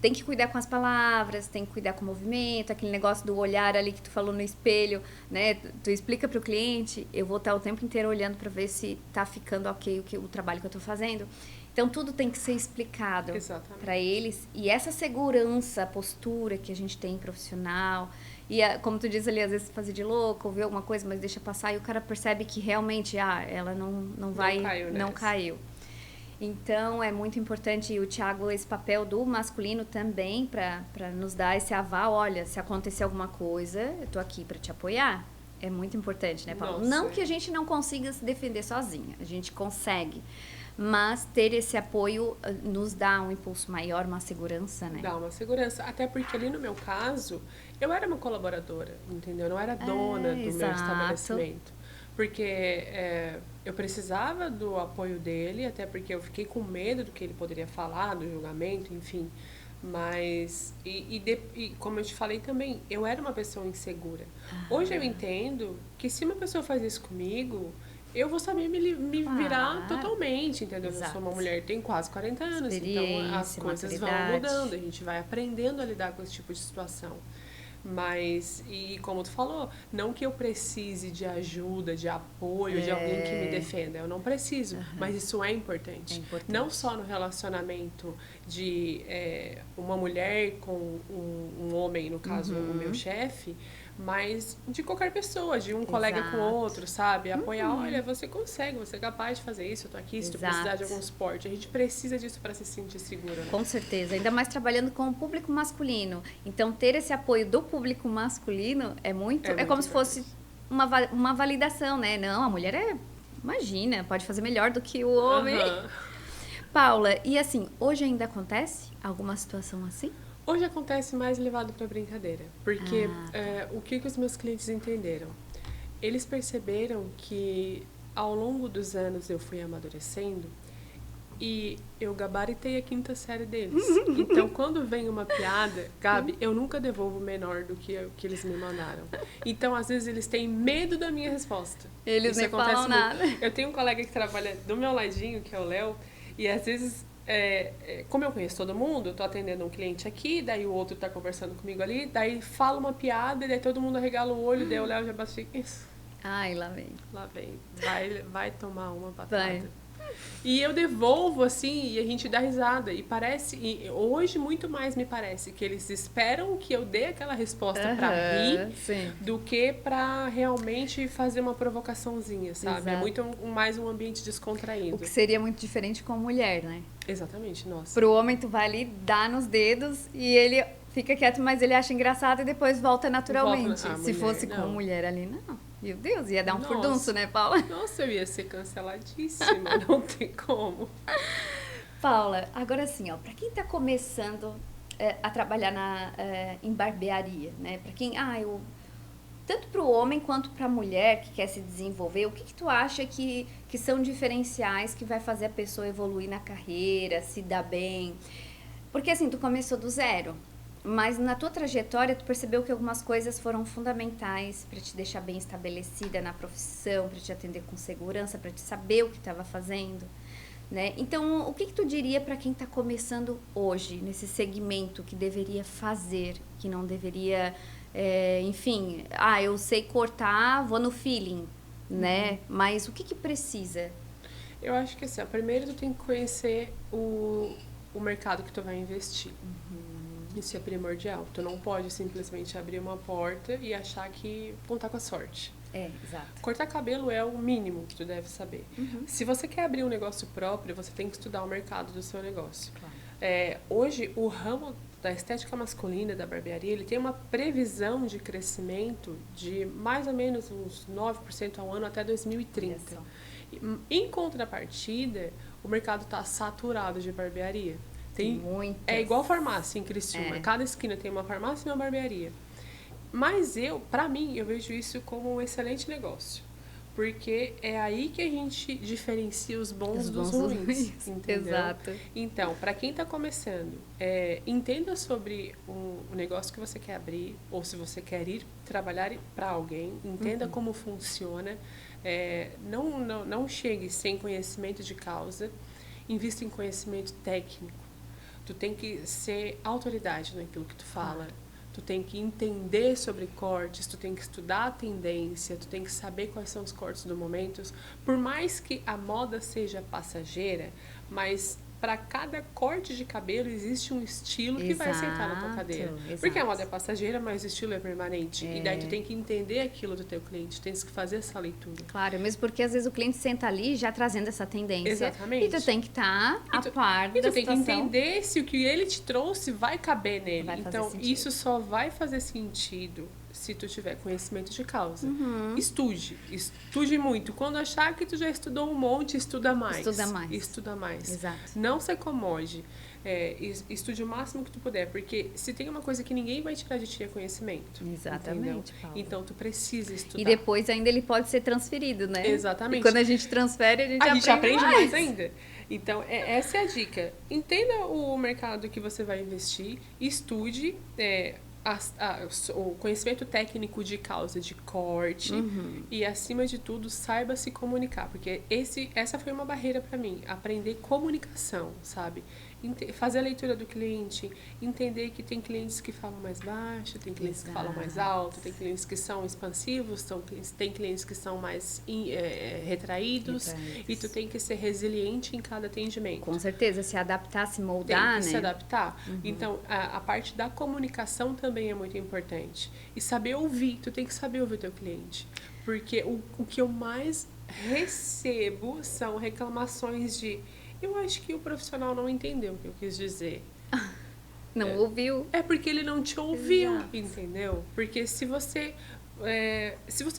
tem que cuidar com as palavras, tem que cuidar com o movimento, aquele negócio do olhar ali que tu falou no espelho, né? Tu explica pro cliente, eu vou estar o tempo inteiro olhando para ver se tá ficando ok o trabalho que eu tô fazendo. Então, tudo tem que ser explicado para eles. E essa segurança, a postura que a gente tem profissional. E, como tu diz ali, às vezes fazer de louco, ouvir alguma coisa, mas deixa passar. E o cara percebe que realmente, ela não caiu. Então, é muito importante, o Thiago, esse papel do masculino também, para nos dar esse aval. Olha, se acontecer alguma coisa, eu tô aqui para te apoiar. É muito importante, né, Paulo? Não que a gente não consiga se defender sozinha. A gente consegue. Mas ter esse apoio nos dá um impulso maior, uma segurança, né? Dá uma segurança. Até porque ali no meu caso, eu era uma colaboradora, entendeu? Eu não era dona do meu estabelecimento. Porque eu precisava do apoio dele, até porque eu fiquei com medo do que ele poderia falar, do julgamento, enfim. Mas, e como eu te falei também, eu era uma pessoa insegura. Hoje eu entendo que se uma pessoa faz isso comigo, eu vou saber me virar totalmente, entendeu? Exato. Eu sou uma mulher que tem quase 40 anos, então as coisas vão mudando, a gente vai aprendendo a lidar com esse tipo de situação. Mas, e como tu falou, não que eu precise de ajuda, de apoio, de alguém que me defenda, eu não preciso, mas isso é importante. Não só no relacionamento de uma mulher com um homem, no caso o meu chefe, mas de qualquer pessoa, de um colega com outro, sabe? Apoiar, olha, você consegue, você é capaz de fazer isso, eu tô aqui, se tu precisar de algum suporte. A gente precisa disso para se sentir segura, né? Com certeza, ainda mais trabalhando com o público masculino. Então, ter esse apoio do público masculino é muito como se fosse uma validação, né? Não, a mulher imagina, pode fazer melhor do que o homem. Paula, e assim, hoje ainda acontece alguma situação assim? Hoje acontece mais levado para brincadeira, porque o que os meus clientes entenderam? Eles perceberam que ao longo dos anos eu fui amadurecendo e eu gabaritei a 5ª série deles. Então, quando vem uma piada, Gabi, eu nunca devolvo menor do que eles me mandaram. Então, às vezes, eles têm medo da minha resposta. Eles nem falam nada. Eu tenho um colega que trabalha do meu ladinho, que é o Léo, e às vezes... como eu conheço todo mundo, eu tô atendendo um cliente aqui, daí o outro tá conversando comigo ali, daí fala uma piada, e daí todo mundo arregala o olho, daí o Léo já bate isso. Ai, lá vem. Lá vem. Vai tomar uma patada. E eu devolvo, assim, e a gente dá risada. E parece, hoje muito mais me parece que eles esperam que eu dê aquela resposta pra rir, do que pra realmente fazer uma provocaçãozinha, sabe? Exato. É muito mais um ambiente descontraído. O que seria muito diferente com a mulher, né? Exatamente, nossa. Pro homem, tu vai ali, dá nos dedos e ele fica quieto, mas ele acha engraçado e depois volta naturalmente. Se fosse com a mulher ali, não. Meu Deus, ia dar um furdunço, né, Paula? Nossa, eu ia ser canceladíssima, não tem como. Paula, agora assim, ó, pra quem tá começando a trabalhar em barbearia, né? Pra quem, tanto pro homem quanto pra mulher que quer se desenvolver, o que tu acha que são diferenciais que vai fazer a pessoa evoluir na carreira, se dar bem? Porque assim, tu começou do zero. Mas na tua trajetória, tu percebeu que algumas coisas foram fundamentais para te deixar bem estabelecida na profissão, para te atender com segurança, para te saber o que estava fazendo, né? Então, o que tu diria para quem está começando hoje, nesse segmento, que deveria fazer, que não deveria, enfim, eu sei cortar, vou no feeling, né? Mas o que precisa? Eu acho que assim, ó, primeiro tu tem que conhecer o mercado que tu vai investir. Isso é primordial. Tu não pode simplesmente abrir uma porta e achar que contar com a sorte. Exato. Cortar cabelo é o mínimo que tu deve saber. Se você quer abrir um negócio próprio, você tem que estudar o mercado do seu negócio. Claro. Hoje, o ramo da estética masculina, da barbearia, ele tem uma previsão de crescimento de mais ou menos uns 9% ao ano até 2030. Em contrapartida, o mercado está saturado de barbearia. É igual farmácia em Criciúma. Cada esquina tem uma farmácia e uma barbearia. Mas pra mim, eu vejo isso como um excelente negócio. Porque é aí que a gente diferencia os bons dos ruins. Entendeu? Exato. Então, para quem está começando, entenda sobre o negócio que você quer abrir, ou se você quer ir trabalhar para alguém, entenda como funciona. Não chegue sem conhecimento de causa, invista em conhecimento técnico. Tu tem que ser autoridade naquilo que tu fala. Tu tem que entender sobre cortes, tu tem que estudar a tendência, tu tem que saber quais são os cortes do momento. Por mais que a moda seja passageira, mas para cada corte de cabelo existe um estilo que vai sentar na tua cadeira. Exato. Porque a moda é passageira, mas o estilo é permanente. E daí tu tem que entender aquilo do teu cliente, tu tens que fazer essa leitura. Claro, mesmo porque às vezes o cliente senta ali já trazendo essa tendência. Exatamente. E tu tem que estar a par da situação. E tu tem que entender se o que ele te trouxe vai caber nele. Então, isso só vai fazer sentido se tu tiver conhecimento de causa. Estude muito. Quando achar que tu já estudou um monte, estuda mais. Estuda mais. Exato. Não se acomode. Estude o máximo que tu puder, porque se tem uma coisa que ninguém vai tirar de ti é conhecimento. Exatamente, Paula. Então tu precisa estudar. E depois ainda ele pode ser transferido, né? Exatamente. E quando a gente transfere, a gente aprende mais ainda. Então, essa é a dica. Entenda o mercado que você vai investir, estude o conhecimento técnico de causa, de corte, e acima de tudo saiba se comunicar, porque essa foi uma barreira para mim, aprender comunicação, sabe? Fazer a leitura do cliente, entender que tem clientes que falam mais baixo, tem clientes que falam mais alto, tem clientes que são expansivos, tem clientes que são mais retraídos, e tu tem que ser resiliente em cada atendimento. Com certeza, se adaptar, se moldar, tem que se adaptar. Então, a parte da comunicação também é muito importante. E saber ouvir, tu tem que saber ouvir o teu cliente. Porque o que eu mais recebo são reclamações de: eu acho que o profissional não entendeu o que eu quis dizer. Não ouviu. É porque ele não te ouviu, entendeu? Porque se você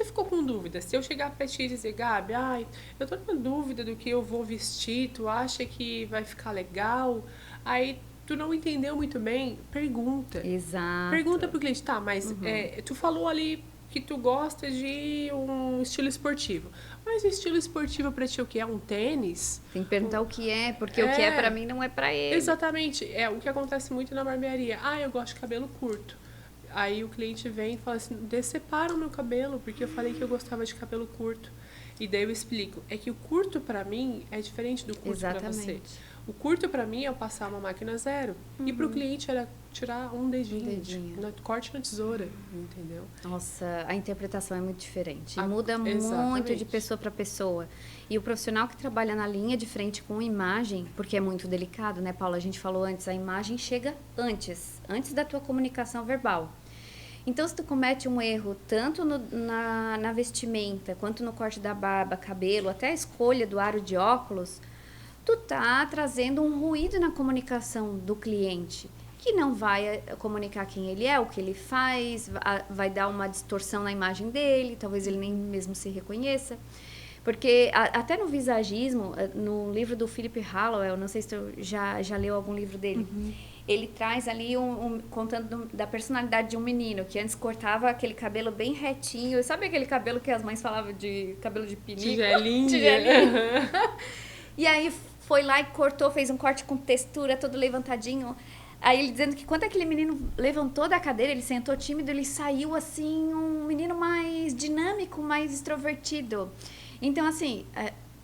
ficou com dúvida, se eu chegar pra ti e dizer: Gabi, eu tô com dúvida do que eu vou vestir, tu acha que vai ficar legal? Aí tu não entendeu muito bem, pergunta. Exato. Pergunta pro cliente: tá, mas tu falou ali que tu gosta de um estilo esportivo. Mas o estilo esportivo pra ti é o que? É um tênis? Tem que perguntar o que é, porque o que é pra mim não é pra ele. Exatamente. É o que acontece muito na barbearia. Eu gosto de cabelo curto. Aí o cliente vem e fala assim: separa o meu cabelo, porque eu falei que eu gostava de cabelo curto. E daí eu explico. É que o curto pra mim é diferente do curto pra você. O curto pra mim é eu passar uma máquina zero. E pro cliente era tirar um dedinho. Corte na tesoura, entendeu? Nossa, a interpretação é muito diferente. Muda muito de pessoa para pessoa. E o profissional que trabalha na linha de frente com imagem, porque é muito delicado, né, Paula? A gente falou antes, a imagem chega antes da tua comunicação verbal. Então, se tu comete um erro tanto na vestimenta, quanto no corte da barba, cabelo, até a escolha do aro de óculos, tu tá trazendo um ruído na comunicação do cliente, que não vai comunicar quem ele é, o que ele faz, vai dar uma distorção na imagem dele, talvez ele nem mesmo se reconheça. Porque até no visagismo, no livro do Philip Hallowell, não sei se tu já leu algum livro dele, ele traz ali contando da personalidade de um menino, que antes cortava aquele cabelo bem retinho. Sabe aquele cabelo que as mães falavam de cabelo de pinico? Tigelinho. E aí foi lá e cortou, fez um corte com textura, todo levantadinho. Aí ele dizendo que quando aquele menino levantou da cadeira, ele sentou tímido, ele saiu assim, um menino mais dinâmico, mais extrovertido. Então, assim,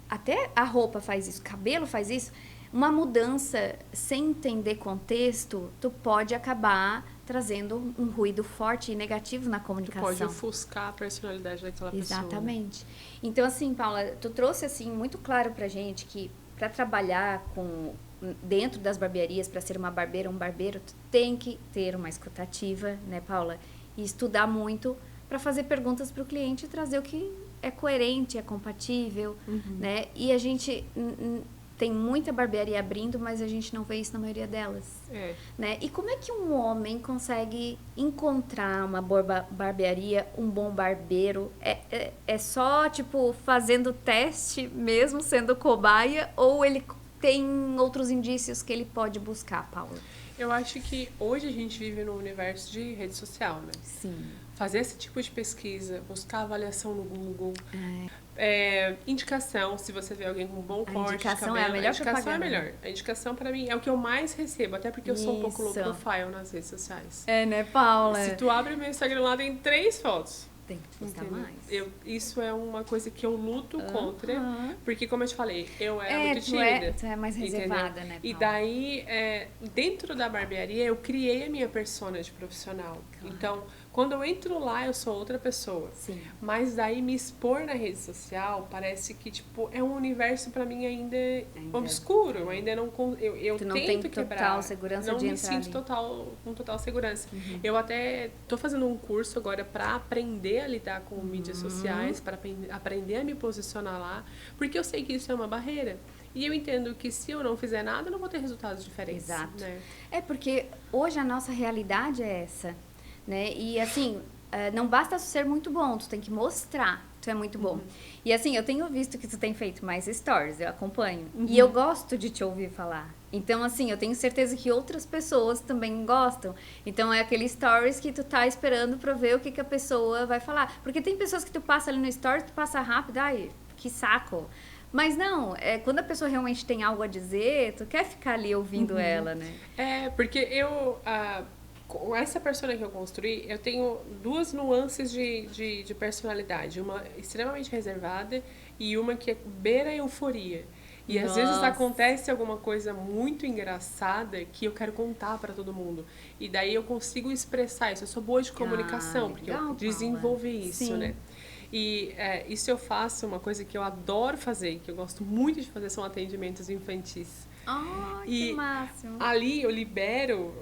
até a roupa faz isso, o cabelo faz isso. Uma mudança sem entender contexto, tu pode acabar trazendo um ruído forte e negativo na Que comunicação. pode ofuscar a personalidade daquela pessoa. Exatamente. Então, assim, Paula, tu trouxe, assim, muito claro pra gente que para trabalhar dentro das barbearias, para ser uma barbeira, um barbeiro, tu tem que ter uma escutativa, né, Paula? E estudar muito para fazer perguntas para o cliente e trazer o que é coerente, é compatível, né? E a gente tem muita barbearia abrindo, mas a gente não vê isso na maioria delas. Né? E como é que um homem consegue encontrar uma boa barbearia, um bom barbeiro? É só, tipo, fazendo teste mesmo, sendo cobaia? Ou ele tem outros indícios que ele pode buscar, Paula? Eu acho que hoje a gente vive num universo de rede social, né? Sim. Fazer esse tipo de pesquisa, buscar avaliação no Google, indicação, se você vê alguém com um bom corte de cabelo. É a melhor a indicação é a propaganda. melhor. A indicação, pra mim, é o que eu mais recebo, até porque eu sou um pouco low Isso. profile nas redes sociais. É, né, Paula? Se tu abre meu Instagram lá, tem 3 fotos. Tem que postar Entendeu? mais. Isso é uma coisa que eu luto contra, porque, como eu te falei, eu era muito tu tímida. é mais reservada, né, Paula? E daí, dentro da barbearia, eu criei a minha persona de profissional. Claro. Então, quando eu entro lá, eu sou outra pessoa. Sim. Mas daí, me expor na rede social, parece que, tipo, é um universo pra mim ainda obscuro. Eu ainda não... Eu Tu não tento tem quebrar. total segurança não de me entrar sinto ali. com total segurança. Eu até tô fazendo um curso agora pra aprender a lidar com mídias sociais, para aprender a me posicionar lá, porque eu sei que isso é uma barreira. E eu entendo que se eu não fizer nada, eu não vou ter resultados diferentes. Exato. Né? É porque hoje a nossa realidade é essa, né? E assim, não basta ser muito bom, tu tem que mostrar que tu é muito bom. E assim, eu tenho visto que tu tem feito mais stories, eu acompanho. E eu gosto de te ouvir falar. Então, assim, eu tenho certeza que outras pessoas também gostam. Então, é aquele stories que tu tá esperando pra ver o que a pessoa vai falar. Porque tem pessoas que tu passa ali no stories, tu passa rápido, ai, que saco. Mas não, quando a pessoa realmente tem algo a dizer, tu quer ficar ali ouvindo ela, né? Porque com essa persona que eu construí, eu tenho 2 nuances de personalidade. Uma extremamente reservada e uma que beira a euforia. E às vezes acontece alguma coisa muito engraçada que eu quero contar pra todo mundo. E daí eu consigo expressar isso. Eu sou boa de comunicação, porque eu desenvolvi isso, Sim. né? E isso eu faço, uma coisa que eu adoro fazer, que eu gosto muito de fazer, são atendimentos infantis. Que máximo. Ali eu libero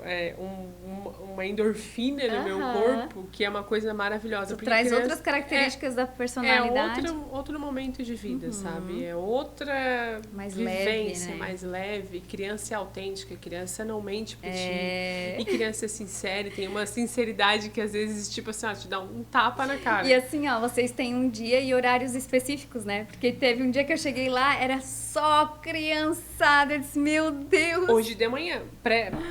uma endorfina no meu corpo, que é uma coisa maravilhosa. Tu traz outras características da personalidade. É outro momento de vida, sabe? É outra mais vivência, leve, né? mais leve. Criança é autêntica, criança não mente pra ti. E criança é sincera, tem uma sinceridade que às vezes, tipo assim, te dá um tapa na cara. E assim, vocês têm um dia e horários específicos, né? Porque teve um dia que eu cheguei lá, era só criançada. Eu disse, meu Deus! Hoje de manhã,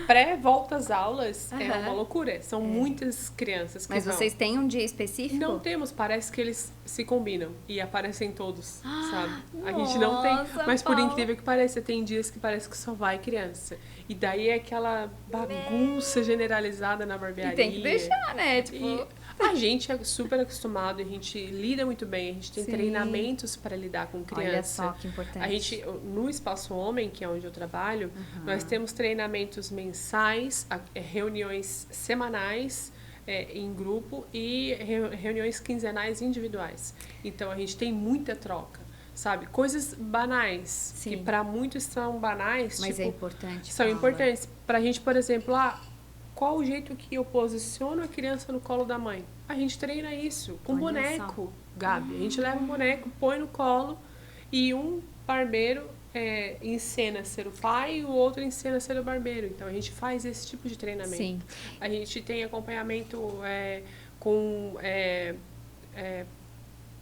pré-volta às aulas, é uma loucura. São muitas crianças que Mas vão. vocês têm um dia específico? Não temos, parece que eles se combinam e aparecem todos, sabe? A gente não tem. Mas por incrível que pareça, tem dias que parece que só vai criança. E daí é aquela bagunça generalizada na barbearia. E tem que deixar, né? Tipo... A gente é super acostumado, a gente lida muito bem, a gente tem treinamentos para lidar com criança. Olha só que importante. A gente, no Espaço Homem, que é onde eu trabalho, nós temos treinamentos mensais, reuniões semanais em grupo e reuniões quinzenais individuais. Então, a gente tem muita troca, sabe? Coisas banais, que para muitos são banais, mas tipo, é importante. são importantes. Pra gente, por exemplo, qual o jeito que eu posiciono a criança no colo da mãe? A gente treina isso com boneco, Gabi. A gente leva um boneco, põe no colo e um barbeiro encena ser o pai e o outro encena ser o barbeiro. Então, a gente faz esse tipo de treinamento. Sim. A gente tem acompanhamento com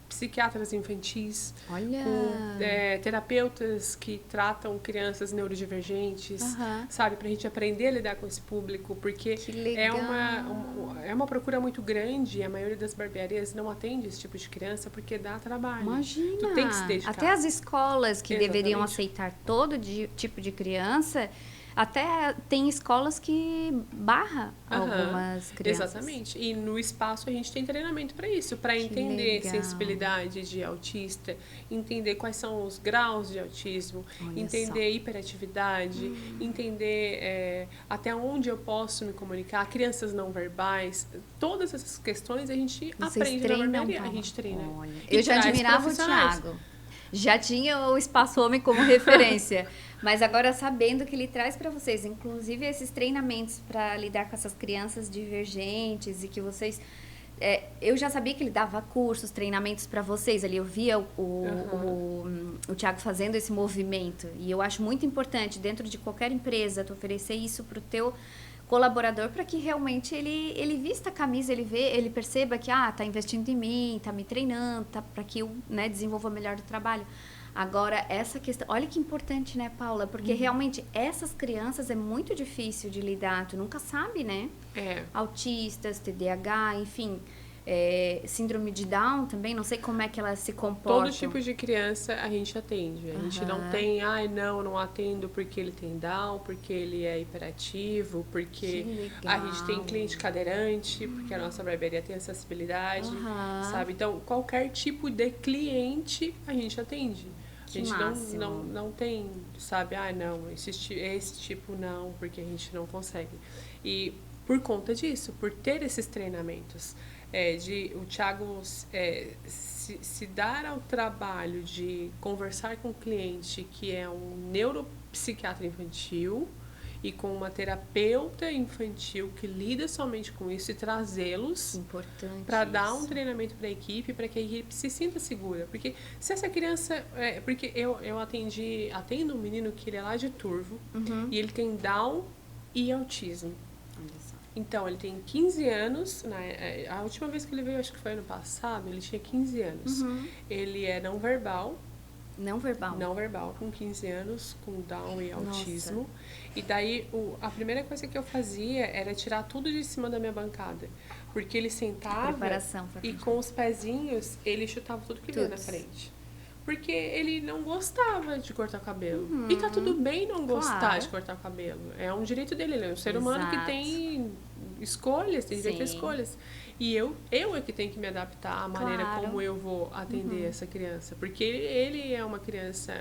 psiquiatras infantis, com terapeutas que tratam crianças neurodivergentes, sabe? Pra gente aprender a lidar com esse público, porque é uma procura muito grande e a maioria das barbearias não atende esse tipo de criança porque dá trabalho. Imagina! Tu tem que se dedicar. Até as escolas que deveriam aceitar todo tipo de criança, Até tem escolas que barra algumas crianças. Exatamente. E no espaço a gente tem treinamento para isso, para entender legal. sensibilidade de autista, entender quais são os graus de autismo, Olha entender hiperatividade, entender até onde eu posso me comunicar, crianças não verbais, todas essas questões a gente aprende na barbearia, a gente treina. Olha, E eu já traz admirava o profissionais. Thiago. Já tinha o Espaço Homem como referência, mas agora sabendo que ele traz para vocês, inclusive esses treinamentos para lidar com essas crianças divergentes e que vocês... eu já sabia que ele dava cursos, treinamentos para vocês ali, eu via o Thiago fazendo esse movimento e eu acho muito importante dentro de qualquer empresa tu oferecer isso para o teu colaborador para que realmente ele vista a camisa, ele perceba que tá investindo em mim, tá me treinando, para que eu, né, desenvolva melhor o trabalho. Agora, essa questão, olha que importante, né, Paula? Porque realmente essas crianças é muito difícil de lidar, tu nunca sabe, né? Autistas, TDAH, enfim, síndrome de Down também, não sei como é que elas se comportam. Todo tipo de criança a gente atende. A gente não tem, não atendo porque ele tem Down, porque ele é hiperativo, porque a gente tem cliente cadeirante, porque a nossa barbearia tem acessibilidade, sabe? Então, qualquer tipo de cliente a gente atende. A gente não tem, sabe? Esse tipo não, porque a gente não consegue. E por conta disso, por ter esses treinamentos, o Thiago se dar ao trabalho de conversar com o cliente que é um neuropsiquiatra infantil e com uma terapeuta infantil que lida somente com isso e trazê-los para dar um treinamento para a equipe, para que a equipe se sinta segura. Porque se essa criança... porque eu atendo um menino que ele é lá de Turvo e ele tem Down e autismo. Então, ele tem 15 anos, a última vez que ele veio, acho que foi ano passado, ele tinha 15 anos. Ele é não verbal. Não verbal, com 15 anos, com Down e autismo. Nossa. E daí, a primeira coisa que eu fazia era tirar tudo de cima da minha bancada. Porque ele sentava e com os pezinhos, ele chutava tudo que vinha na frente. Porque ele não gostava de cortar o cabelo. E tá tudo bem não gostar de cortar o cabelo. É um direito dele, ele é um ser humano que tem escolhas, tem direito a escolhas. E eu é que tenho que me adaptar à maneira como eu vou atender essa criança. Porque ele é uma criança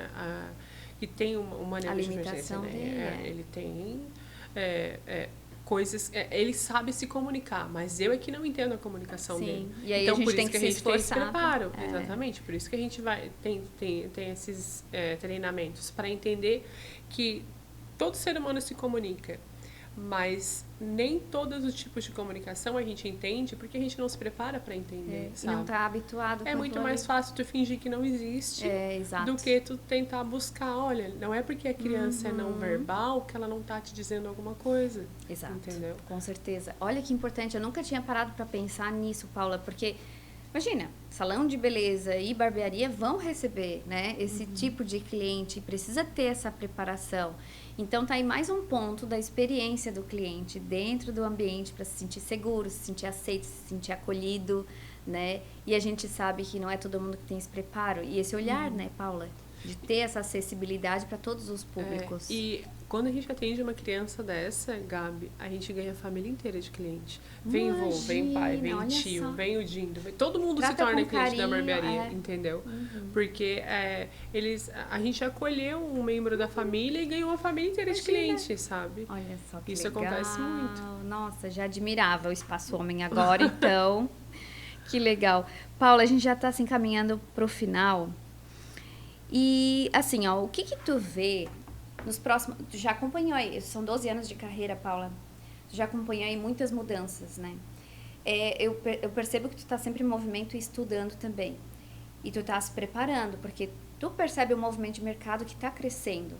que tem uma neurodivergência, né? Ele tem coisas... ele sabe se comunicar, mas eu é que não entendo a comunicação dele. E aí então, a gente por tem isso que a gente tem esse preparo. Exatamente, por isso que a gente tem esses treinamentos, para entender que todo ser humano se comunica, mas nem todos os tipos de comunicação a gente entende porque a gente não se prepara para entender, sabe? E não está habituado. É muito mais fácil tu fingir que não existe do que tu tentar buscar. Olha, não é porque a criança é não verbal que ela não tá te dizendo alguma coisa. Exato, entendeu? Com certeza. Olha que importante, eu nunca tinha parado para pensar nisso, Paula, porque... Imagina, salão de beleza e barbearia vão receber, né, esse tipo de cliente, precisa ter essa preparação. Então, tá aí mais um ponto da experiência do cliente dentro do ambiente para se sentir seguro, se sentir aceito, se sentir acolhido, né? E a gente sabe que não é todo mundo que tem esse preparo e esse olhar, né, Paula? De ter essa acessibilidade para todos os públicos. E quando a gente atende uma criança dessa, Gabi, a gente ganha a família inteira de cliente. Vem vô, vem pai, vem tio, vem o Dindo. Todo mundo se torna cliente da barbearia, entendeu? Porque a gente acolheu um membro da família e ganhou uma família inteira de clientes, sabe? Olha só que isso legal. Acontece muito. Nossa, já admirava o Espaço Homem agora, então. Que legal. Paula, a gente já está se encaminhando para o final. E, assim, o que tu vê nos próximos... Tu já acompanhou aí, são 12 anos de carreira, Paula. Tu já acompanhou aí muitas mudanças, né? Eu percebo que tu tá sempre em movimento e estudando também. E tu tá se preparando, porque tu percebe o movimento de mercado que tá crescendo.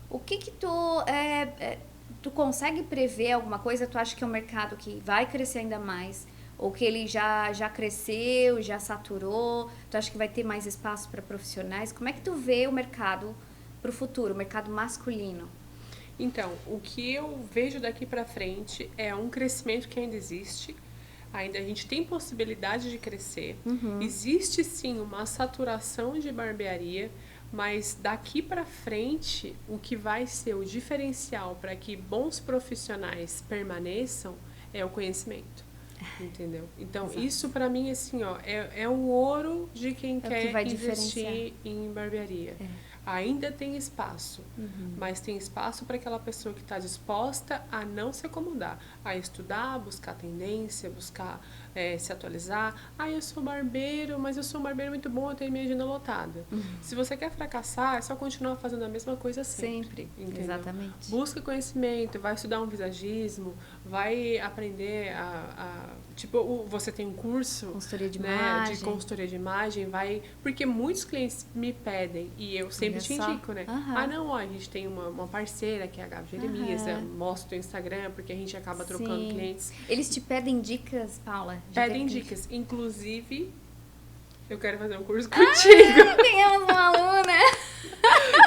O que tu consegue prever alguma coisa? Tu acha que é um mercado que vai crescer ainda mais? Ou que ele já cresceu, já saturou? Tu acha que vai ter mais espaço para profissionais? Como é que tu vê o mercado para o futuro, o mercado masculino? Então, o que eu vejo daqui para frente é um crescimento que ainda existe. Ainda a gente tem possibilidade de crescer. Existe sim uma saturação de barbearia, Mas daqui para frente, o que vai ser o diferencial para que bons profissionais permaneçam é o conhecimento. Entendeu? Então, exato. Isso para mim, assim, ó, é o ouro de quem quer investir em barbearia. Ainda tem espaço, mas tem espaço para aquela pessoa que está disposta a não se acomodar, a estudar, buscar tendência, buscar se atualizar. Eu sou barbeiro, mas eu sou um barbeiro muito bom, eu tenho minha agenda lotada. Se você quer fracassar, é só continuar fazendo a mesma coisa sempre. Entendeu? Exatamente. Busca conhecimento, vai estudar um visagismo, vai aprender tipo, você tem um curso, consultoria de imagem. De consultoria de imagem, porque muitos clientes me pedem, e eu sempre te indico, né? Não, a gente tem uma parceira que é a Gabi Jeremias, mostra o Instagram, porque a gente acaba trocando clientes. Eles te pedem dicas, Paula? Pedem dicas. Inclusive, eu quero fazer um curso contigo. Temos uma aluna!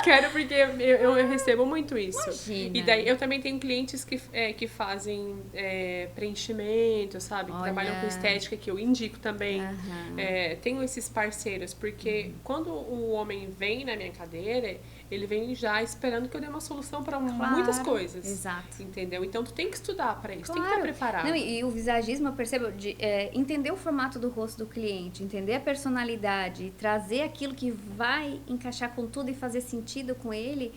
Quero, porque eu recebo muito isso. Imagina. E daí eu também tenho clientes que fazem preenchimento, sabe? Que trabalham com estética, que eu indico também. Tenho esses parceiros, porque quando o homem vem na minha cadeira, ele vem já esperando que eu dê uma solução para muitas coisas. Exato. Entendeu? Então, tu tem que estudar para isso, tem que estar preparado. Não, e o visagismo, eu percebo, entender o formato do rosto do cliente, entender a personalidade, trazer aquilo que vai encaixar com tudo e fazer sentido com ele,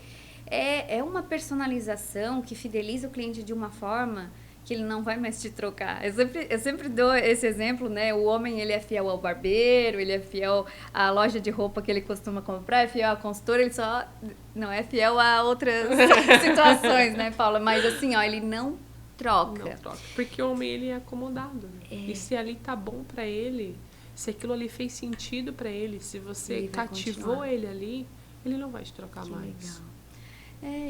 é uma personalização que fideliza o cliente de uma forma que ele não vai mais te trocar. Eu sempre dou esse exemplo, né? O homem, ele é fiel ao barbeiro, ele é fiel à loja de roupa que ele costuma comprar, é fiel à consultora, ele só não é fiel a outras situações, né, Paula? Mas assim, ó, ele não troca. Não troca. Porque o homem, ele é acomodado. E se ali tá bom pra ele, se aquilo ali fez sentido pra ele, se você cativou ele ali, ele não vai te trocar mais. Legal.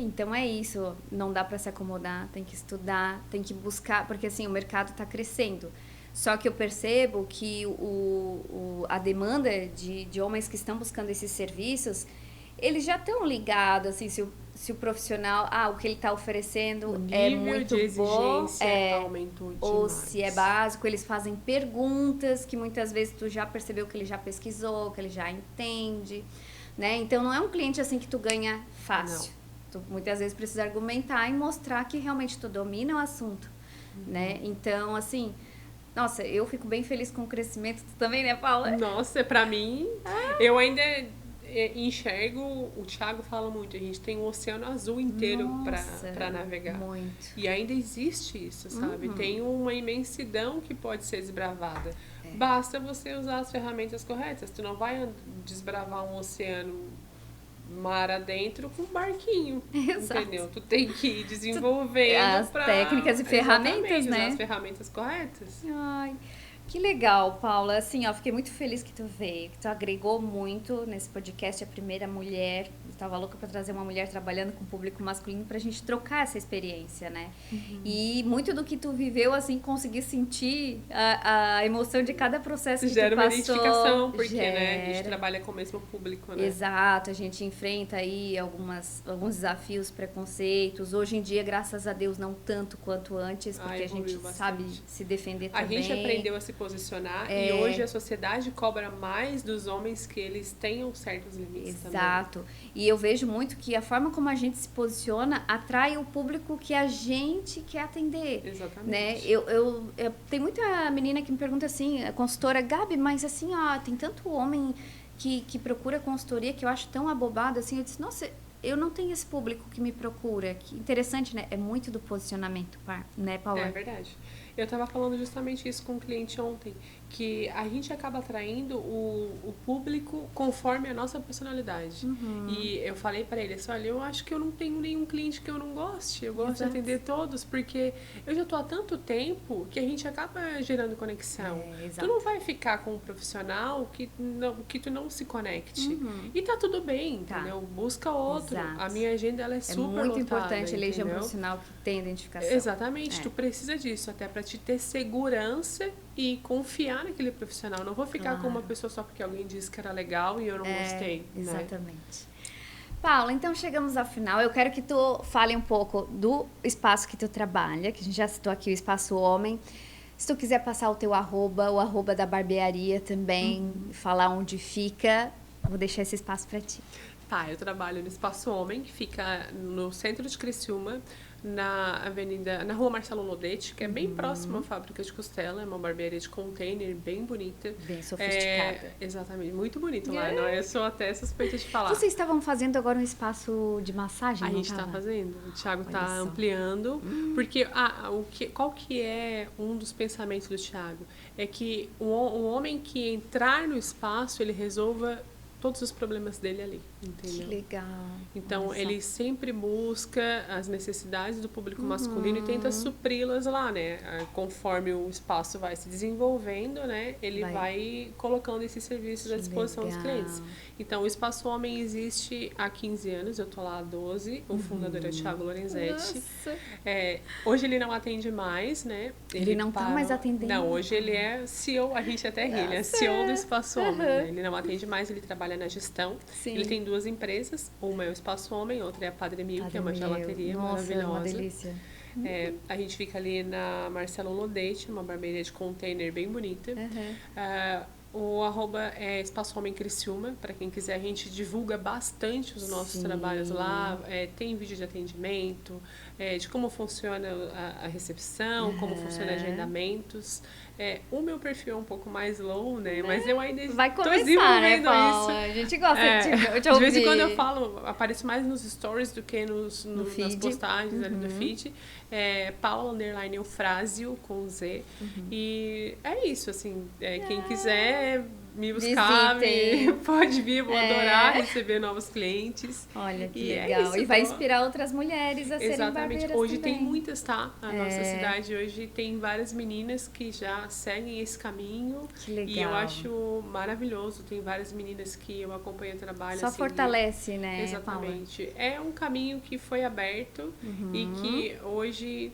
Então é isso, não dá para se acomodar, tem que estudar, tem que buscar, porque assim, o mercado está crescendo. Só que eu percebo que a demanda de homens que estão buscando esses serviços, eles já estão ligados, assim, se o profissional, o que ele está oferecendo é muito bom, aumentou demais. Ou se é básico, eles fazem perguntas que muitas vezes tu já percebeu que ele já pesquisou, que ele já entende, né? Então não é um cliente assim que tu ganha fácil. Não. Tu muitas vezes precisa argumentar e mostrar que realmente tu domina o assunto, né? Então, assim, nossa, eu fico bem feliz com o crescimento. Tu também, né, Paula? Nossa, pra mim, eu ainda enxergo, o Thiago fala muito, a gente tem um oceano azul inteiro pra navegar. Muito. E ainda existe isso, sabe? Tem uma imensidão que pode ser desbravada. Basta você usar as ferramentas corretas. Tu não vai desbravar um oceano mar adentro com um barquinho. Exato. Entendeu? Tu tem que ir desenvolvendo as técnicas e ferramentas, né? Usar as ferramentas corretas. Ai, que legal, Paula. Assim, ó, fiquei muito feliz que tu veio, que tu agregou muito nesse podcast, a primeira mulher. Eu tava louca pra trazer uma mulher trabalhando com o público masculino pra gente trocar essa experiência, né? E muito do que tu viveu, assim, conseguir sentir a emoção de cada processo que tu passou. Gera uma identificação, porque, né, a gente trabalha com o mesmo público, né? Exato, a gente enfrenta aí alguns desafios, preconceitos. Hoje em dia, graças a Deus, não tanto quanto antes, porque a gente sabe se defender também. A gente aprendeu a se posicionar e hoje a sociedade cobra mais dos homens que eles tenham certos limites. Exato. Também. E eu vejo muito que a forma como a gente se posiciona atrai o público que a gente quer atender. Exatamente. Né? Tem muita menina que me pergunta assim, a consultora, Gabi, mas assim, ó, tem tanto homem que procura consultoria que eu acho tão abobado, assim, eu disse, nossa, eu não tenho esse público que me procura. Que interessante, né? É muito do posicionamento, né, Paula? É verdade. Eu estava falando justamente isso com um cliente ontem, que a gente acaba atraindo o público conforme a nossa personalidade. E eu falei para ele assim, olha, eu acho que eu não tenho nenhum cliente que eu não goste, eu gosto de atender todos, porque eu já tô há tanto tempo que a gente acaba gerando conexão. Tu não vai ficar com um profissional que tu não se conecte. E tá tudo bem, entendeu? Busca outro. Exato. A minha agenda, ela é super lotada. É muito importante eleger um profissional que tem identificação. Exatamente, tu precisa disso, até para te ter segurança e confiar naquele profissional. Não vou ficar com uma pessoa só porque alguém disse que era legal e eu não gostei. Exatamente. Né? Paula, então chegamos ao final. Eu quero que tu fale um pouco do espaço que tu trabalha, que a gente já citou aqui, o Espaço Homem. Se tu quiser passar o teu arroba, o arroba da barbearia também, falar onde fica, vou deixar esse espaço para ti. Tá, eu trabalho no Espaço Homem, que fica no centro de Criciúma, na rua Marcelo Lodete, que é bem próximo à fábrica de costela, é uma barbearia de container bem bonita. Bem sofisticada. Exatamente, muito bonito lá, não? Eu sou até suspeita de falar. Vocês estavam fazendo agora um espaço de massagem, A não gente está tava? fazendo, o Thiago Olha está só. ampliando, porque qual que é um dos pensamentos do Thiago? É que o homem que entrar no espaço, ele resolva todos os problemas dele ali, entendeu? Que legal. Então, Olha só. ele sempre busca as necessidades do público masculino e tenta supri-las lá, né? Conforme o espaço vai se desenvolvendo, né? Ele vai colocando esses serviços à disposição dos clientes. Então, o Espaço Homem existe há 15 anos, eu tô lá há 12. O fundador é o Thiago Lorenzetti. Nossa. Hoje ele não atende mais, né? Ele não tá mais atendendo? Não, hoje ele é CEO, a gente até ri, ele é CEO do Espaço Homem, né? Ele não atende mais, ele trabalha na gestão. Sim. Ele tem 2 empresas, uma é o Espaço Homem, outra é a Padre Mil, que é uma gelateria maravilhosa. Uma delícia. A gente fica ali na Marcelo Lodete, uma barbearia de container bem bonita. O arroba é Espaço Homem Criciúma, para quem quiser, a gente divulga bastante os nossos trabalhos lá, tem vídeo de atendimento, de como funciona a recepção, como funciona agendamentos. O meu perfil é um pouco mais low, né? Mas eu ainda Vai estou começar, desenvolvendo né, Paula? isso. A gente gosta de ouvir. De vez em quando eu falo, apareço mais nos stories do que nas postagens ali do feed. Paula _ Eufrásio com Z. E é isso, assim, quem quiser me buscar, pode vir, eu vou adorar receber novos clientes. Olha que E legal. isso, e vai inspirar outras mulheres a serem Exatamente. barbeiras Hoje também. tem muitas, tá? Na nossa cidade hoje tem várias meninas que já seguem esse caminho. Que legal. E eu acho maravilhoso. Tem várias meninas que eu acompanho o trabalho. Só assim, fortalece, né, Exatamente. É um caminho que foi aberto e que hoje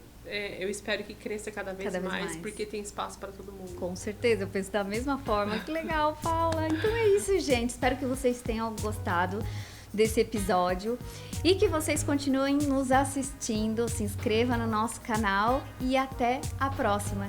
eu espero que cresça cada vez mais, porque tem espaço para todo mundo. Com certeza, eu penso da mesma forma. Que legal, Paula. Então é isso, gente. Espero que vocês tenham gostado desse episódio e que vocês continuem nos assistindo. Se inscreva no nosso canal e até a próxima.